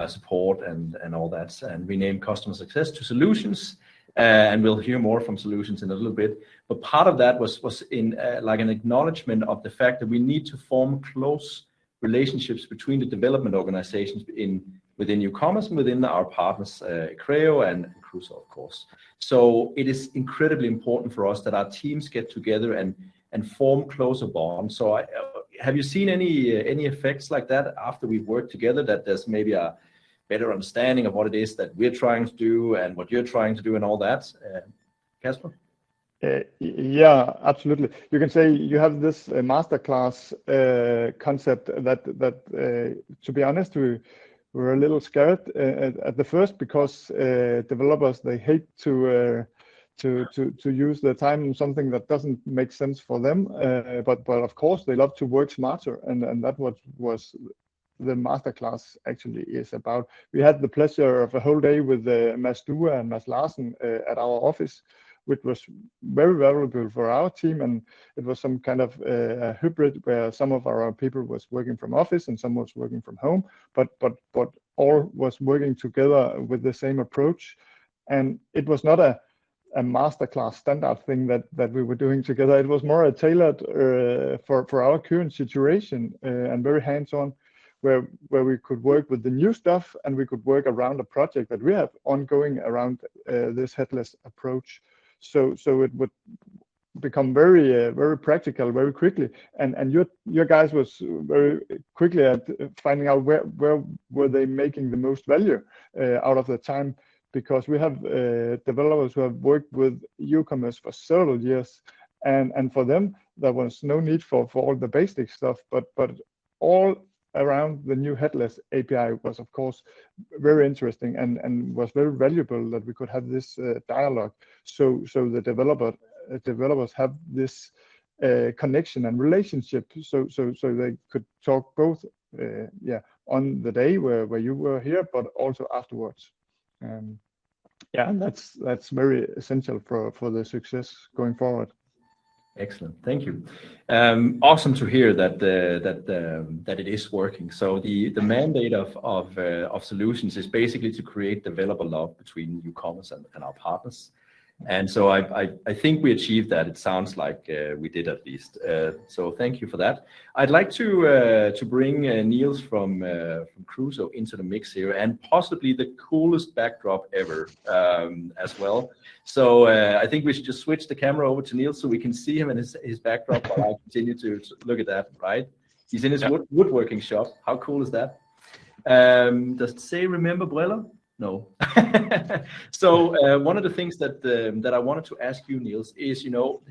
support and all that, and we named customer success to solutions, and we'll hear more from solutions in a little bit. But part of that was in like an acknowledgement of the fact that we need to form close relationships between the development organizations within Ucommerce and within our partners, Ecreo and Kruso, of course. So it is incredibly important for us that our teams get together and form closer bonds. So have you seen any effects like that after we've worked together, that there's maybe a better understanding of what it is that we're trying to do and what you're trying to do and all that? Casper? Yeah, absolutely. You can say you have this masterclass concept that to be honest, we were a little scared at the first, because developers, they hate to use their time on something that doesn't make sense for them. But of course they love to work smarter, and that was the masterclass actually is about. We had the pleasure of a whole day with Mads Due and Mads Larsen at our office, which was very valuable for our team. And it was some kind of a hybrid where some of our people was working from office and some was working from home, but all was working together with the same approach. And it was not a masterclass standard thing that we were doing together. It was more tailored for our current situation and very hands-on, where we could work with the new stuff and we could work around a project that we have ongoing around this headless approach. So it would become very practical very quickly. And your guys was very quickly at finding out where were they making the most value out of the time. Because we have developers who have worked with Ucommerce for several years, and for them there was no need for all the basic stuff, but all around the new headless API was of course very interesting and was very valuable that we could have this dialogue. So the developers have this connection and relationship, so they could talk both on the day where you were here, but also afterwards. And that's very essential for the success going forward. Excellent, thank you. Awesome to hear that it is working. So the mandate of solutions is basically to create developer love between Ucommerce and our partners. And so I think we achieved that. It sounds like we did at least. So thank you for that. I'd like to bring Niels from Kruso into the mix here, and possibly the coolest backdrop ever as well. So I think we should just switch the camera over to Niels so we can see him and his backdrop while I continue to look at that. Right? He's in his woodworking shop. How cool is that? Does it say remember Brella? No. So one of the things that I wanted to ask you, Niels, is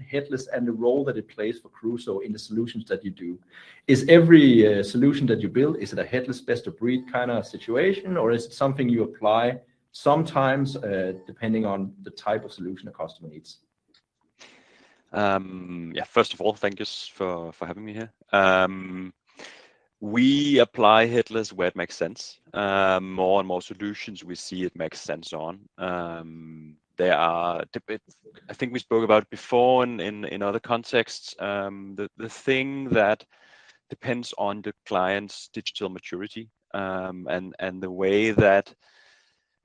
headless and the role that it plays for Kruso in the solutions that you do. Is every solution that you build, is it a headless best of breed kind of situation, or is it something you apply sometimes depending on the type of solution a customer needs? First of all, thank you for having me here. We apply headless where it makes sense. More and more solutions we see it makes sense on. There are, I think we spoke about it before in other contexts, the thing that depends on the client's digital maturity and the way that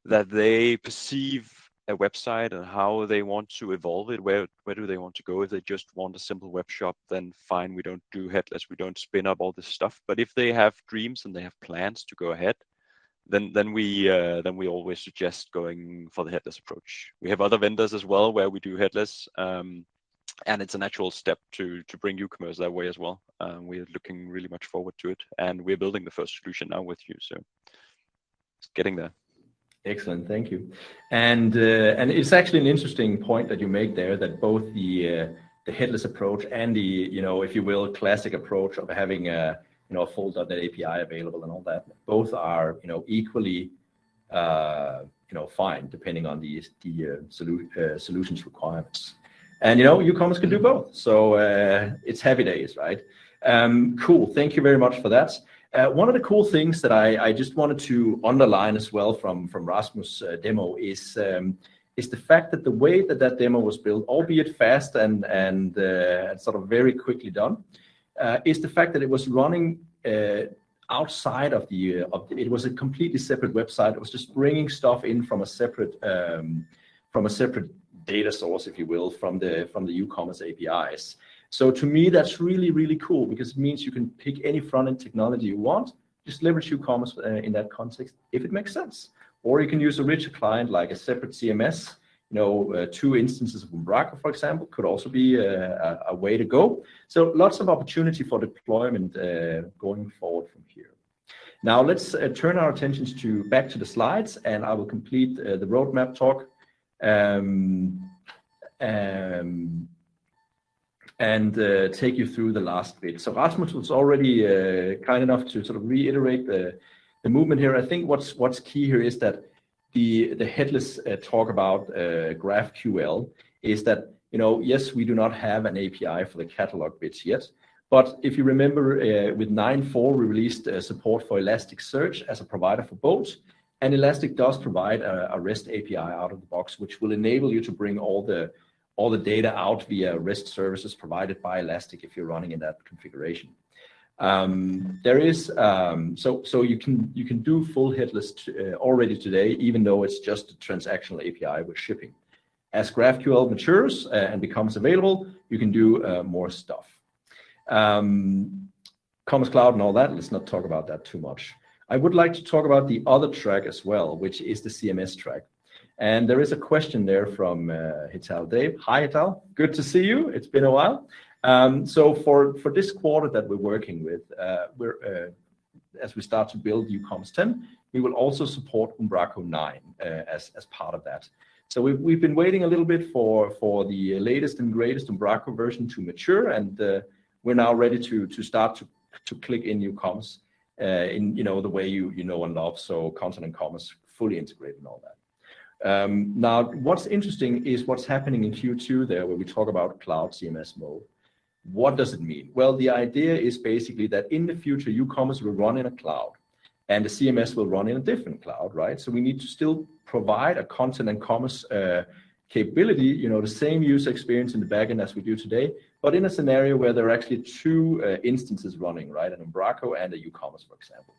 they perceive a website and how they want to evolve it. Where do they want to go? If they just want a simple web shop, then fine, we don't do headless, we don't spin up all this stuff. But if they have dreams and they have plans to go ahead, then we always suggest going for the headless approach. We have other vendors as well where we do headless, and it's a natural step to bring Ucommerce that way as well. We're looking really much forward to it, and we're building the first solution now with you, so it's getting there. Excellent, thank you. And it's actually an interesting point that you make there, that both the headless approach and the if you will classic approach of having a full .NET API available and all that, both are equally fine depending on the solutions requirements. And Ucommerce can do both, so it's happy days, right? Cool, thank you very much for that. One of the cool things that I just wanted to underline as well from Rasmus' demo is the fact that the way that demo was built, albeit fast and sort of very quickly done, is the fact that it was running outside of it was a completely separate website. It was just bringing stuff in from a separate data source, if you will, from the Ucommerce APIs. So to me, that's really, really cool, because it means you can pick any front-end technology you want, just leverage Ucommerce in that context if it makes sense. Or you can use a richer client like a separate CMS. 2 instances of Umbraco, for example, could also be a way to go. So lots of opportunity for deployment going forward from here. Now let's turn our attentions back to the slides, and I will complete the roadmap talk. And take you through the last bit. So Rasmus was already kind enough to sort of reiterate the movement here. I think what's key here is that the headless talk about GraphQL is that yes, we do not have an API for the catalog bits yet, But if you remember, with 9.4, we released support for Elasticsearch as a provider for both. And Elastic does provide a REST API out of the box, which will enable you to bring all the data out via REST services provided by Elastic if you're running in that configuration. There is so you can do full headless already today, even though it's just a transactional API we're shipping. As GraphQL matures and becomes available, you can do more stuff. Commerce Cloud and all that. Let's not talk about that too much. I would like to talk about the other track as well, which is the CMS track. And there is a question there from Hital Dave. Hi, Hital. Good to see you. It's been a while. So for this quarter that we're working with, as we start to build Ucommerce 10, we will also support Umbraco 9 as part of that. So we've been waiting a little bit for the latest and greatest Umbraco version to mature, and we're now ready to start to click in Ucommerce in the way you know and love. So content and commerce fully integrated and all that. Now, what's interesting is what's happening in Q2 there, where we talk about cloud CMS mode. What does it mean? Well, the idea is basically that in the future, Ucommerce will run in a cloud, and the CMS will run in a different cloud, right? So we need to still provide a content and commerce capability, the same user experience in the backend as we do today, but in a scenario where there are actually two instances running, right? An Umbraco and a Ucommerce, for example.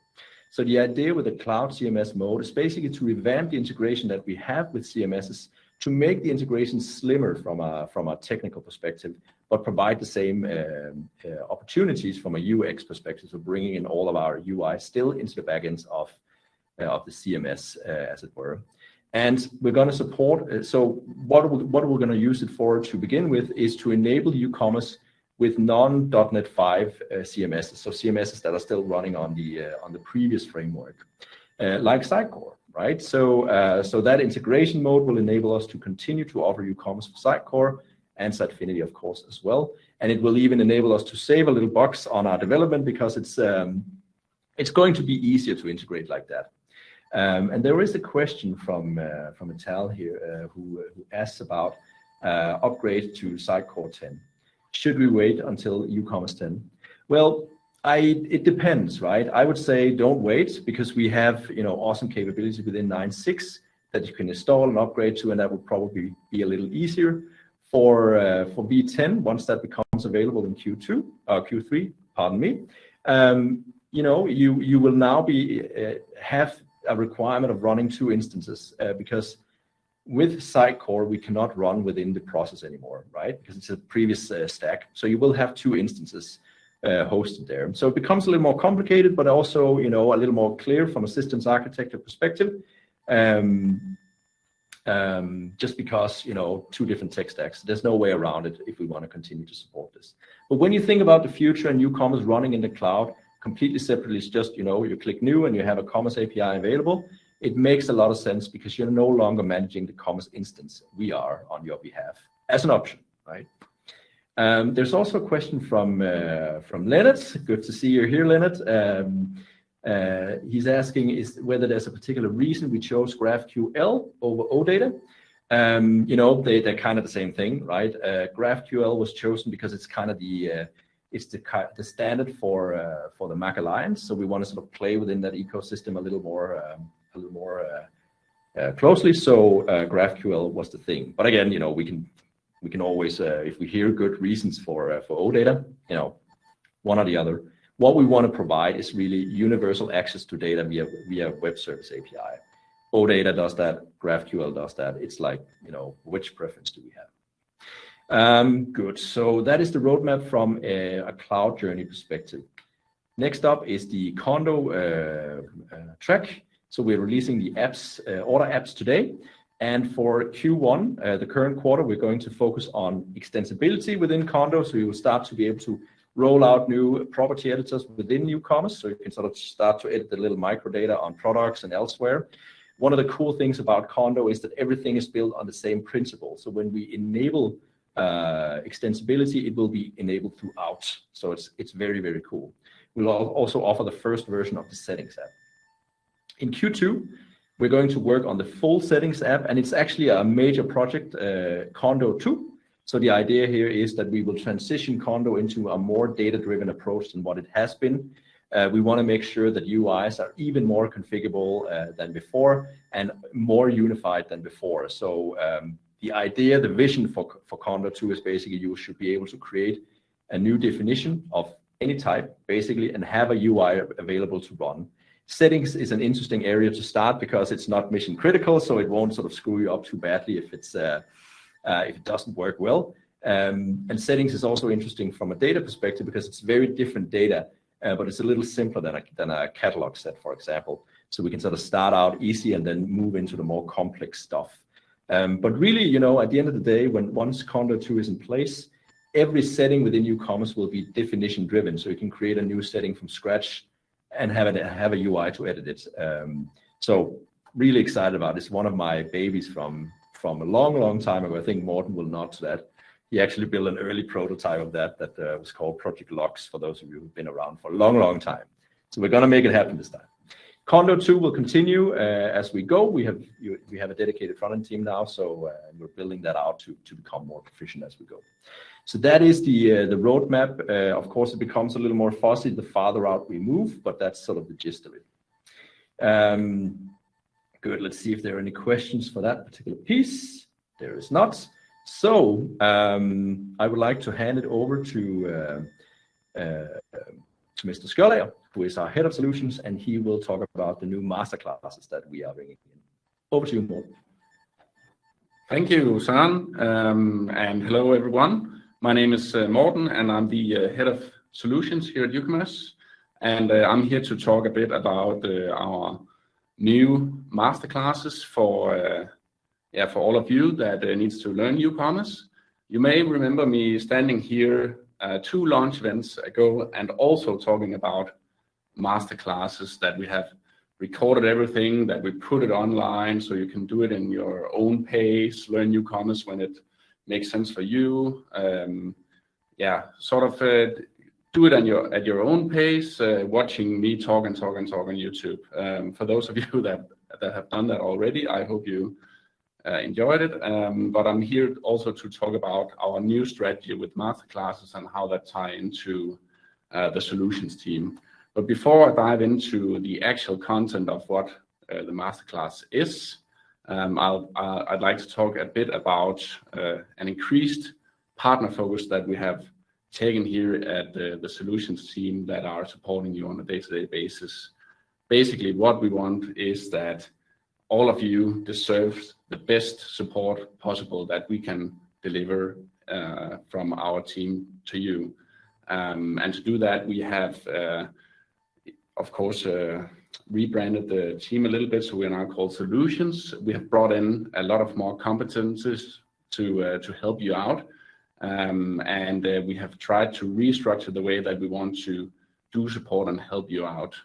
So the idea with the cloud CMS mode is basically to revamp the integration that we have with CMSs to make the integration slimmer from a technical perspective, but provide the same opportunities from a UX perspective, so bringing in all of our UI still into the backends of the CMS, as it were. And we're going to support, so what we're going to use it for to begin with is to enable Ucommerce with non.NET 5 CMSs, so CMSs that are still running on the previous framework, like Sitecore, right? So that integration mode will enable us to continue to offer Ucommerce for Sitecore and Sitefinity, of course, as well. And it will even enable us to save a little bucks on our development because it's going to be easier to integrate like that. And there is a question from Ital here who asks about upgrade to Sitecore 10. Should we wait until Ucommerce 10? Well, it depends, right? I would say don't wait, because we have awesome capabilities within 9.6 that you can install and upgrade to, and that will probably be a little easier. For V10, once that becomes available in Q3, pardon me, you will now have a requirement of running two instances because with Sitecore, we cannot run within the process anymore, right? Because it's a previous stack. So you will have two instances hosted there. So it becomes a little more complicated, but also, a little more clear from a systems architecture perspective. Just because, two different tech stacks. There's no way around it if we want to continue to support this. But when you think about the future and Ucommerce running in the cloud, completely separately, it's just, you click new and you have a commerce API available. It makes a lot of sense because you're no longer managing the commerce instance. We are on your behalf as an option, right? There's also a question from Leonard. Good to see you here, Leonard. He's asking whether there's a particular reason we chose GraphQL over OData. They're kind of the same thing, right? GraphQL was chosen because it's kind of the standard for the Mac Alliance. So we want to sort of play within that ecosystem a little more closely. So GraphQL was the thing. But again, we can always, if we hear good reasons for OData, one or the other. What we want to provide is really universal access to data via web service API. OData does that. GraphQL does that. It's like, which preference do we have? Good. So that is the roadmap from a cloud journey perspective. Next up is the Kondo track. So we're releasing the apps, order apps today. And for Q1, the current quarter, we're going to focus on extensibility within Kondo. So we will start to be able to roll out new property editors within Ucommerce. So you can sort of start to edit the little microdata on products and elsewhere. One of the cool things about Kondo is that everything is built on the same principle. So when we enable extensibility, it will be enabled throughout. So it's very, very cool. We'll also offer the first version of the settings app. In Q2, we're going to work on the full settings app, and it's actually a major project, Kondo 2. So the idea here is that we will transition Kondo into a more data-driven approach than what it has been. We want to make sure that UIs are even more configurable than before and more unified than before. So the idea, the vision for Kondo 2 is basically you should be able to create a new definition of any type, basically, and have a UI available to run. Settings is an interesting area to start because it's not mission critical, so it won't sort of screw you up too badly if it doesn't work well. And settings is also interesting from a data perspective because it's very different data, but it's a little simpler than a catalog set, for example. So we can sort of start out easy and then move into the more complex stuff. But really, you know, at the end of the day, once Kondo 2 is in place, every setting within Ucommerce will be definition driven. So you can create a new setting from scratch and have a UI to edit it. So really excited about it. It's one of my babies from a long time ago. I think Morten will nod to that. He actually built an early prototype of that was called Project Logs, for those of you who've been around for a long time. So we're going to make it happen this time. Kondo 2 will continue as we go. We have a dedicated front-end team now, so we're building that out to become more proficient as we go. So that is the roadmap. Of course, it becomes a little more fuzzy the farther out we move, but that's sort of the gist of it. Good. Let's see if there are any questions for that particular piece. There is not. So I would like to hand it over to Mr. Skjoldager, who is our head of solutions, and he will talk about the new masterclasses that we are bringing in. Over to you, Morten. Thank you, Søren, and hello, everyone. My name is Morten, and I'm the head of solutions here at Ucommerce, and I'm here to talk a bit about our new masterclasses for all of you that needs to learn Ucommerce. You may remember me standing here 2 launch events ago and also talking about masterclasses that we have recorded everything, that we put it online so you can do it in your own pace, learn Ucommerce when it makes sense for you. Do it at your own pace, watching me talk on YouTube. For those of you that have done that already, I hope you enjoyed it. But I'm here also to talk about our new strategy with masterclasses and how that tie into the solutions team. But before I dive into the actual content of what the masterclass is, I'd like to talk a bit about an increased partner focus that we have taken here at the solutions team that are supporting you on a day-to-day basis. Basically, what we want is that all of you deserve the best support possible that we can deliver from our team to you. And to do that, we have, of course, rebranded the team a little bit, so we are now called Solutions. We have brought in a lot of more competences to help you out. And we have tried to restructure the way that we want to do support and help you out.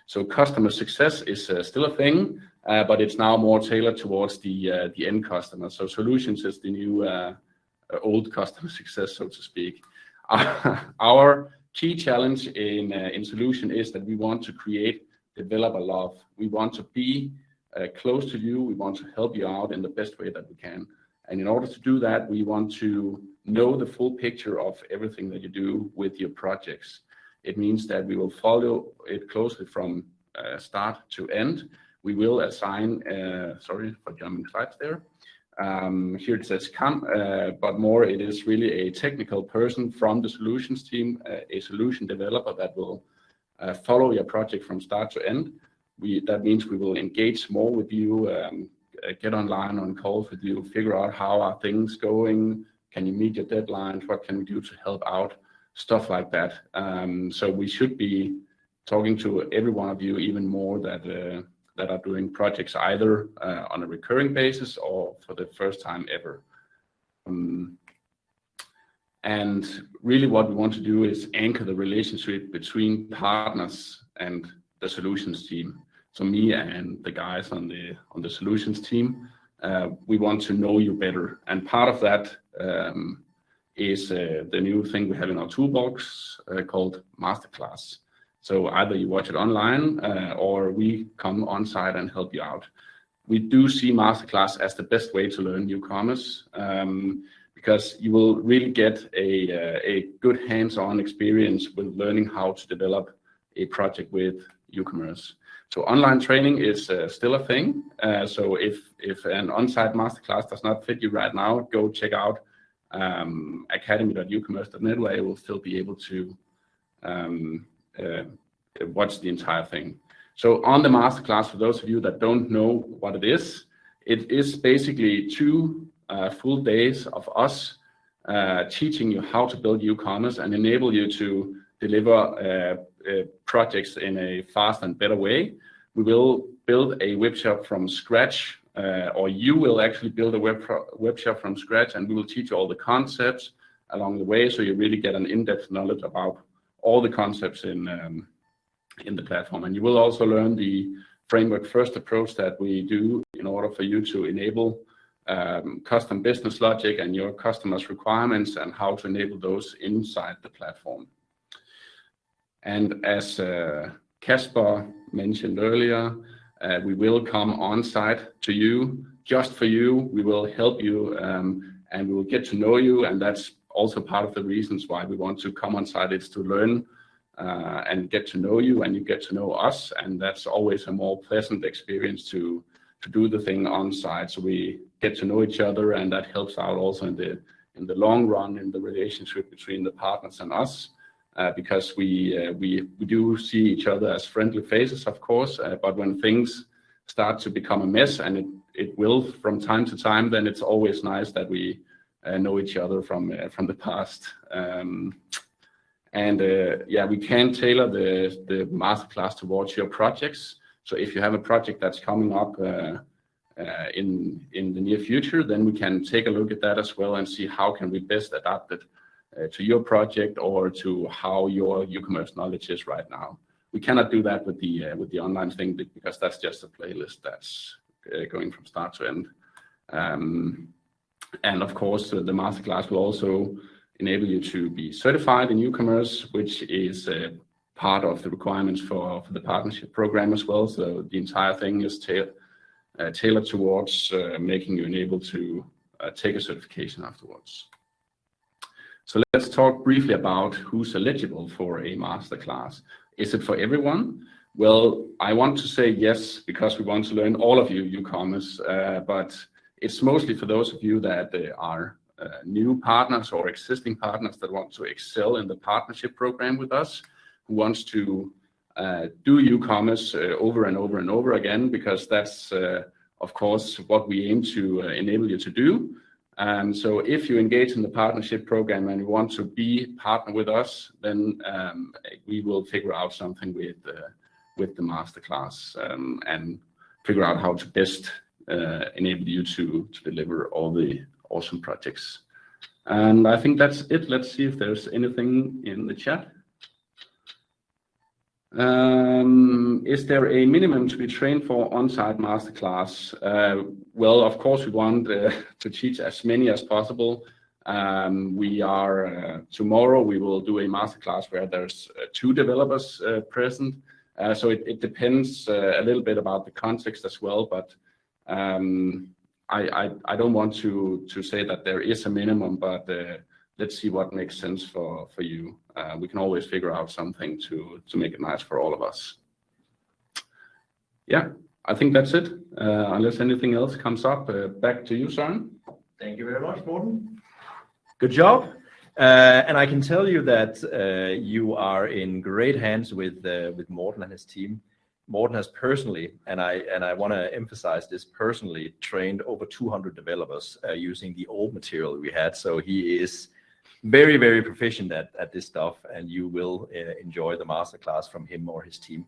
So customer success is still a thing, but it's now more tailored towards the end customer. So solutions is the new old customer success, so to speak. Our key challenge in solution is that we want to create developer love. We want to be close to you. We want to help you out in the best way that we can. And in order to do that, we want to know the full picture of everything that you do with your projects. It means that we will follow it closely from start to end. We will assign, sorry for jumping slides there. Here it says come, but more it is really a technical person from the solutions team, a solution developer that will follow your project from start to end. That means we will engage more with you, get online on calls with you, figure out how are things going, can you meet your deadlines, what can we do to help out, stuff like that. So we should be talking to every one of you even more that are doing projects either on a recurring basis or for the first time ever. And really what we want to do is anchor the relationship between partners and the solutions team. So me and the guys on the solutions team, we want to know you better. And part of that is the new thing we have in our toolbox called Masterclass. So either you watch it online or we come on site and help you out. We do see Masterclass as the best way to learn Ucommerce. because you will really get a good hands-on experience with learning how to develop a project with Ucommerce. So online training is still a thing. So if an on-site masterclass does not fit you right now, go check out academy.ucommerce.net, where you will still be able to watch the entire thing. So on the masterclass, for those of you that don't know what it is basically 2 full days of us teaching you how to build Ucommerce and enable you to deliver projects in a fast and better way. We will build a web shop from scratch, or you will actually build a web shop from scratch, and we will teach you all the concepts along the way, so you really get an in-depth knowledge about all the concepts in the platform. And you will also learn the framework first approach that we do in order for you to enable custom business logic and your customers' requirements, and how to enable those inside the platform. And as Casper mentioned earlier, we will come on site to you, just for you. We will help you, and we will get to know you. And that's also part of the reasons why we want to come on site, is to learn and get to know you, and you get to know us. And that's always a more pleasant experience to do the thing on site. So we get to know each other, and that helps out also in the long run in the relationship between the partners and us. Because we do see each other as friendly faces, of course, but when things start to become a mess, and it will from time to time, then it's always nice that we know each other from the past. We can tailor the masterclass towards your projects. So if you have a project that's coming up in the near future, then we can take a look at that as well and see how can we best adapt it to your project, or to how your Ucommerce knowledge is right now. We cannot do that with the online thing, because that's just a playlist that's going from start to end. And of course, the masterclass will also enable you to be certified in Ucommerce, which is part of the requirements for the partnership program as well. So the entire thing is tailored towards making you enabled to take a certification afterwards. So let's talk briefly about who's eligible for a masterclass. Is it for everyone? Well, I want to say yes, because we want to learn all of you Ucommerce, but it's mostly for those of you that are new partners or existing partners that want to excel in the partnership program with us, who wants to do Ucommerce over and over and over again, because that's, of course, what we aim to enable you to do. So if you engage in the partnership program and you want to be partner with us, then we will figure out something with the masterclass, and figure out how to best enable you to deliver all the awesome projects. And I think that's it. Let's see if there's anything in the chat. Is there a minimum to be trained for on-site masterclass? Well, of course, we want to teach as many as possible. We are tomorrow we will do a masterclass where there's 2 developers present. So it depends a little bit about the context as well, but I don't want to say that there is a minimum, but let's see what makes sense for you. We can always figure out something to make it nice for all of us. Yeah, I think that's it. Unless anything else comes up, back to you, Søren. Thank you very much, Morten. Good job. And I can tell you that you are in great hands with Morten and his team. Morten has personally, and I want to emphasize this, personally trained over 200 developers using the old material we had. So he is very, very proficient at this stuff, and you will enjoy the masterclass from him or his team.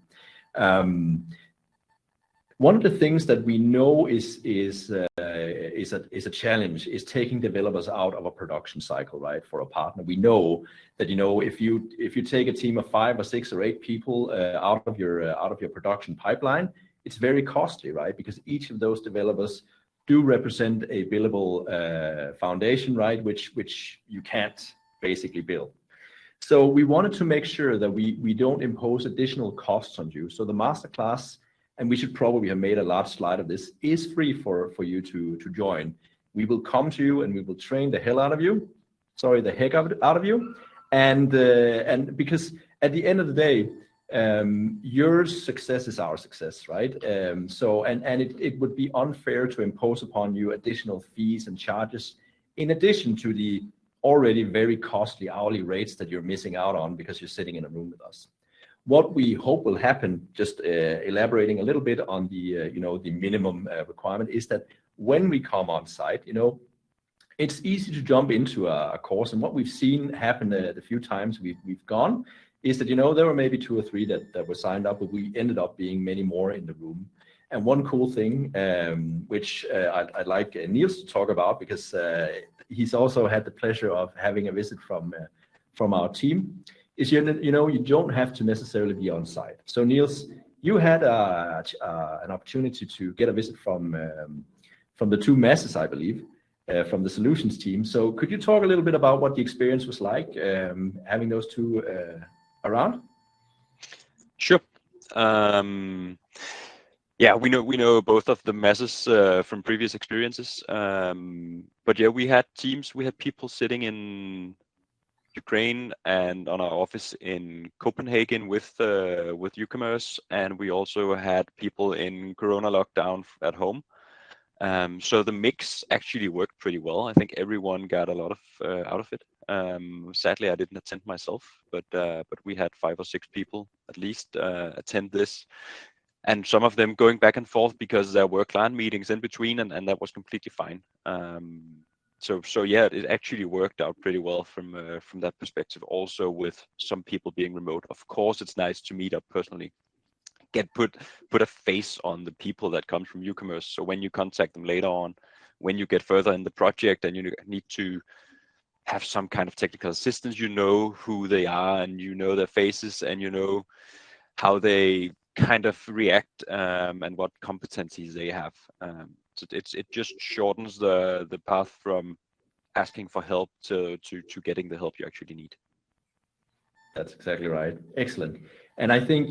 One of the things that we know is a challenge is taking developers out of a production cycle, right? For a partner, we know that if you take a team of 5 or 6 or 8 people out of your production pipeline, it's very costly, right? Because each of those developers do represent a billable foundation, right? Which you can't basically build. So we wanted to make sure that we don't impose additional costs on you. So the masterclass, and we should probably have made a large slide of this, is free for you to join. We will come to you and we will train the hell out of you. Sorry, the heck out of you. And because at the end of the day, your success is our success, right? So it would be unfair to impose upon you additional fees and charges in addition to the already very costly hourly rates that you're missing out on because you're sitting in a room with us. What we hope will happen, just elaborating a little bit on the the minimum requirement, is that when we come on site, it's easy to jump into a course. And what we've seen happen the few times we've gone is that there were maybe 2 or 3 that were signed up, but we ended up being many more in the room. And one cool thing, which I'd like Niels to talk about, because he's also had the pleasure of having a visit from our team, is you don't have to necessarily be on site. So Niels, you had an opportunity to get a visit from the 2 masses, I believe, from the solutions team. So could you talk a little bit about what the experience was like having those 2 around? Sure. Yeah, we know both of the masses from previous experiences. But yeah, we had teams, we had people sitting in Ukraine and on our office in Copenhagen with Ucommerce, and we also had people in Corona lockdown at home. So the mix actually worked pretty well. I think everyone got a lot of out of it. Sadly, I didn't attend myself, but we had 5 or 6 people at least attend this, and some of them going back and forth because there were client meetings in between, and that was completely fine. So yeah, it actually worked out pretty well from that perspective. Also, with some people being remote, of course, it's nice to meet up personally. Put a face on the people that come from Ucommerce. So when you contact them later on, when you get further in the project and you need to have some kind of technical assistance, you know who they are and you know their faces and you know how they kind of react and what competencies they have. So it just shortens the path from asking for help to getting the help you actually need. That's exactly right. Excellent. And I think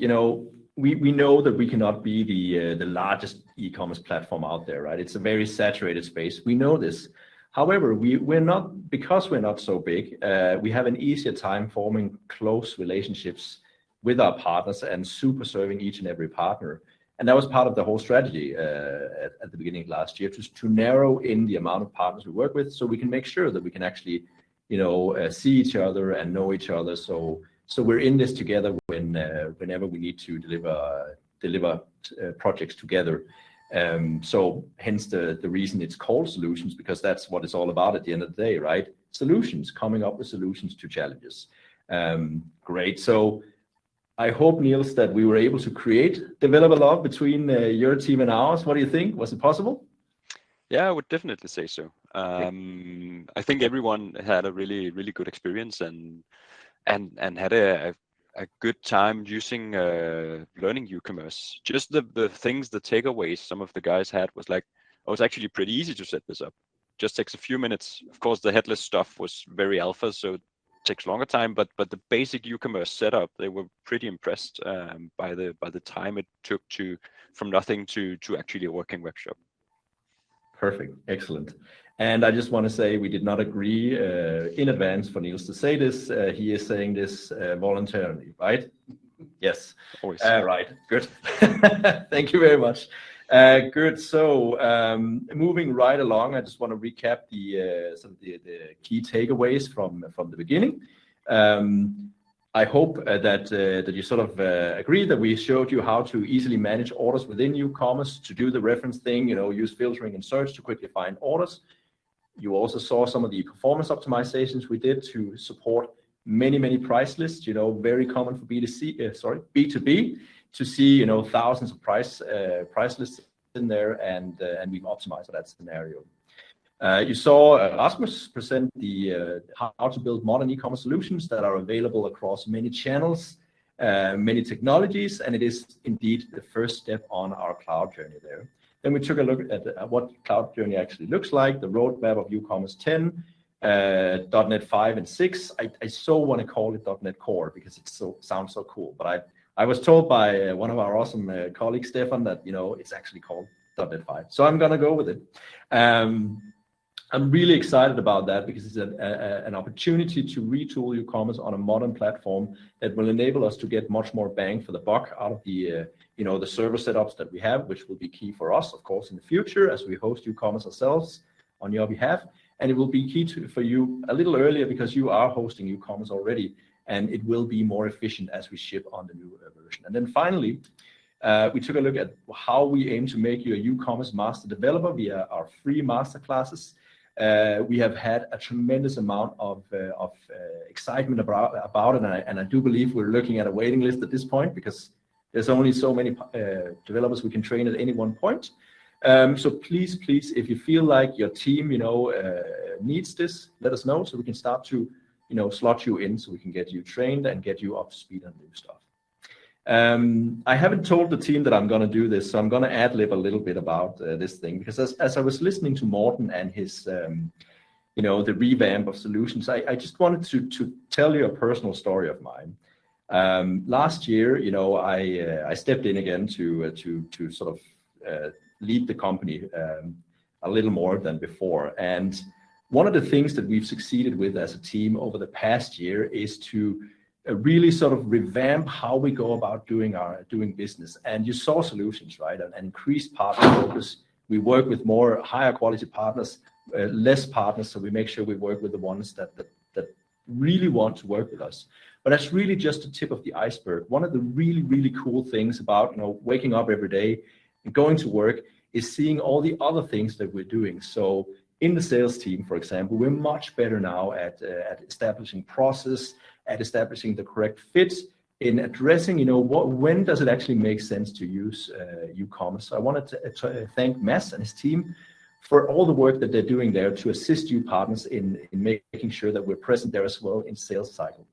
we know that we cannot be the largest e-commerce platform out there, right? It's a very saturated space. We know this. However, we're not, because we're not so big, we have an easier time forming close relationships with our partners and super serving each and every partner. And that was part of the whole strategy at the beginning of last year, to narrow in the amount of partners we work with, so we can make sure that we can actually, see each other and know each other. So we're in this together whenever we need to deliver projects together. So hence the reason it's called solutions, because that's what it's all about at the end of the day, right? Solutions, coming up with solutions to challenges. Great. So I hope, Niels, that we were able to develop a love between your team and ours. What do you think? Was it possible? Yeah, I would definitely say so. I think everyone had a really, really good experience and had a good time using learning Ucommerce. Just the things, the takeaways some of the guys had was like, oh, it's actually pretty easy to set this up. Just takes a few minutes. Of course, the headless stuff was very alpha, so it takes longer time, but the basic Ucommerce setup, they were pretty impressed by the time it took from nothing to actually a working webshop. Perfect. Excellent. And I just want to say we did not agree in advance for Niels to say this. He is saying this voluntarily, right? Yes. Always. Right. Good. Thank you very much. Good. So moving right along, I just want to recap some of the key takeaways from the beginning. I hope that you sort of agree that we showed you how to easily manage orders within Ucommerce, to do the reference thing, use filtering and search to quickly find orders. You also saw some of the performance optimizations we did to support many price lists, very common for B2B, to see, thousands of price lists in there, and we've optimized for that scenario. You saw Rasmus present how to build modern e-commerce solutions that are available across many channels, many technologies, and it is indeed the first step on our cloud journey there. Then we took a look at what cloud journey actually looks like, the roadmap of Ucommerce 10, .NET 5 and 6. I so want to call it .NET Core because it sounds so cool, but I was told by one of our awesome colleagues, Stefan, that it's actually called .NET 5. So I'm gonna go with it. I'm really excited about that because it's an opportunity to retool Ucommerce on a modern platform that will enable us to get much more bang for the buck out of the the server setups that we have, which will be key for us, of course, in the future as we host Ucommerce ourselves on your behalf. And it will be key for you a little earlier because you are hosting Ucommerce already, and it will be more efficient as we ship on the new version. And then finally, we took a look at how we aim to make you a Ucommerce master developer via our free masterclasses. We have had a tremendous amount of excitement about it, and I do believe we're looking at a waiting list at this point because there's only so many developers we can train at any one point. So please, if you feel like your team, needs this, let us know so we can start to, slot you in so we can get you trained and get you up to speed on new stuff. I haven't told the team that I'm going to do this, so I'm going to ad-lib a little bit about this thing because as I was listening to Morten and his, the revamp of solutions, I just wanted to tell you a personal story of mine. Last year, I stepped in again to sort of lead the company a little more than before. And one of the things that we've succeeded with as a team over the past year is to really sort of revamp how we go about doing business. And you saw solutions, right? An increased partner focus. We work with more higher quality partners, less partners, so we make sure we work with the ones that really want to work with us. But that's really just the tip of the iceberg. One of the really, really cool things about waking up every day and going to work is seeing all the other things that we're doing. So in the sales team, for example, we're much better now at establishing process, at establishing the correct fit, in addressing, when does it actually make sense to use Ucommerce. So I wanted to thank Mads and his team for all the work that they're doing there to assist you partners in making sure that we're present there as well in sales cycle.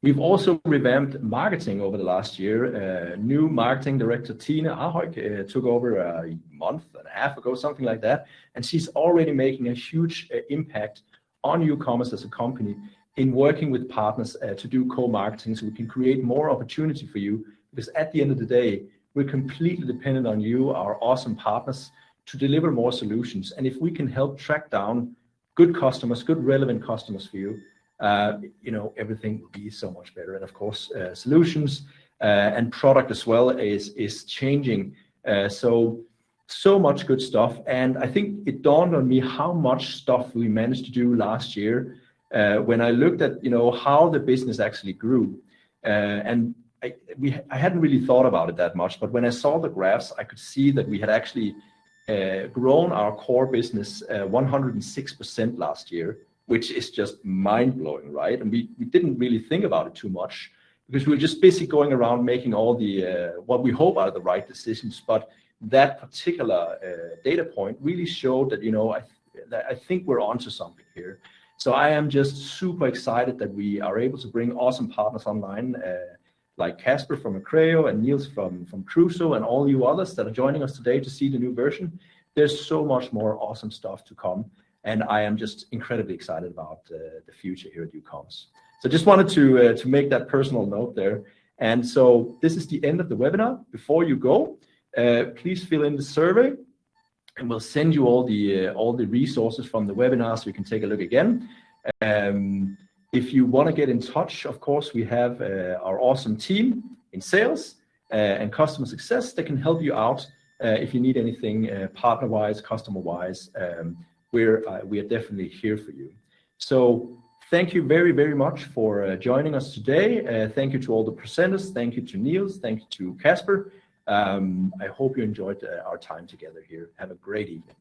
We've also revamped marketing over the last year. New marketing director, Tina Ahoik, took over a month and a half ago, something like that. And she's already making a huge impact on Ucommerce as a company in working with partners to do co-marketing so we can create more opportunity for you. Because at the end of the day, we're completely dependent on you, our awesome partners, to deliver more solutions. And if we can help track down good customers, good relevant customers for you, everything will be so much better. And of course, solutions and product as well is changing. So much good stuff. And I think it dawned on me how much stuff we managed to do last year when I looked at how the business actually grew. And I hadn't really thought about it that much, but when I saw the graphs, I could see that we had actually grown our core business 106% last year, which is just mind-blowing, right? And we didn't really think about it too much because we were just busy going around making all the what we hope are the right decisions. But that particular data point really showed that I think we're onto something here. So I am just super excited that we are able to bring awesome partners online like Casper from Ecreo and Niels from Kruso and all you others that are joining us today to see the new version. There's so much more awesome stuff to come. And I am just incredibly excited about the future here at Ucommerce. So just wanted to make that personal note there. And so this is the end of the webinar. Before you go, please fill in the survey, and we'll send you all the resources from the webinar so you can take a look again. If you want to get in touch, of course, we have our awesome team in sales and customer success that can help you out if you need anything partner-wise, customer-wise. We are definitely here for you. So thank you very, very much for joining us today. Thank you to all the presenters. Thank you to Niels. Thank you to Casper. I hope you enjoyed our time together here. Have a great evening.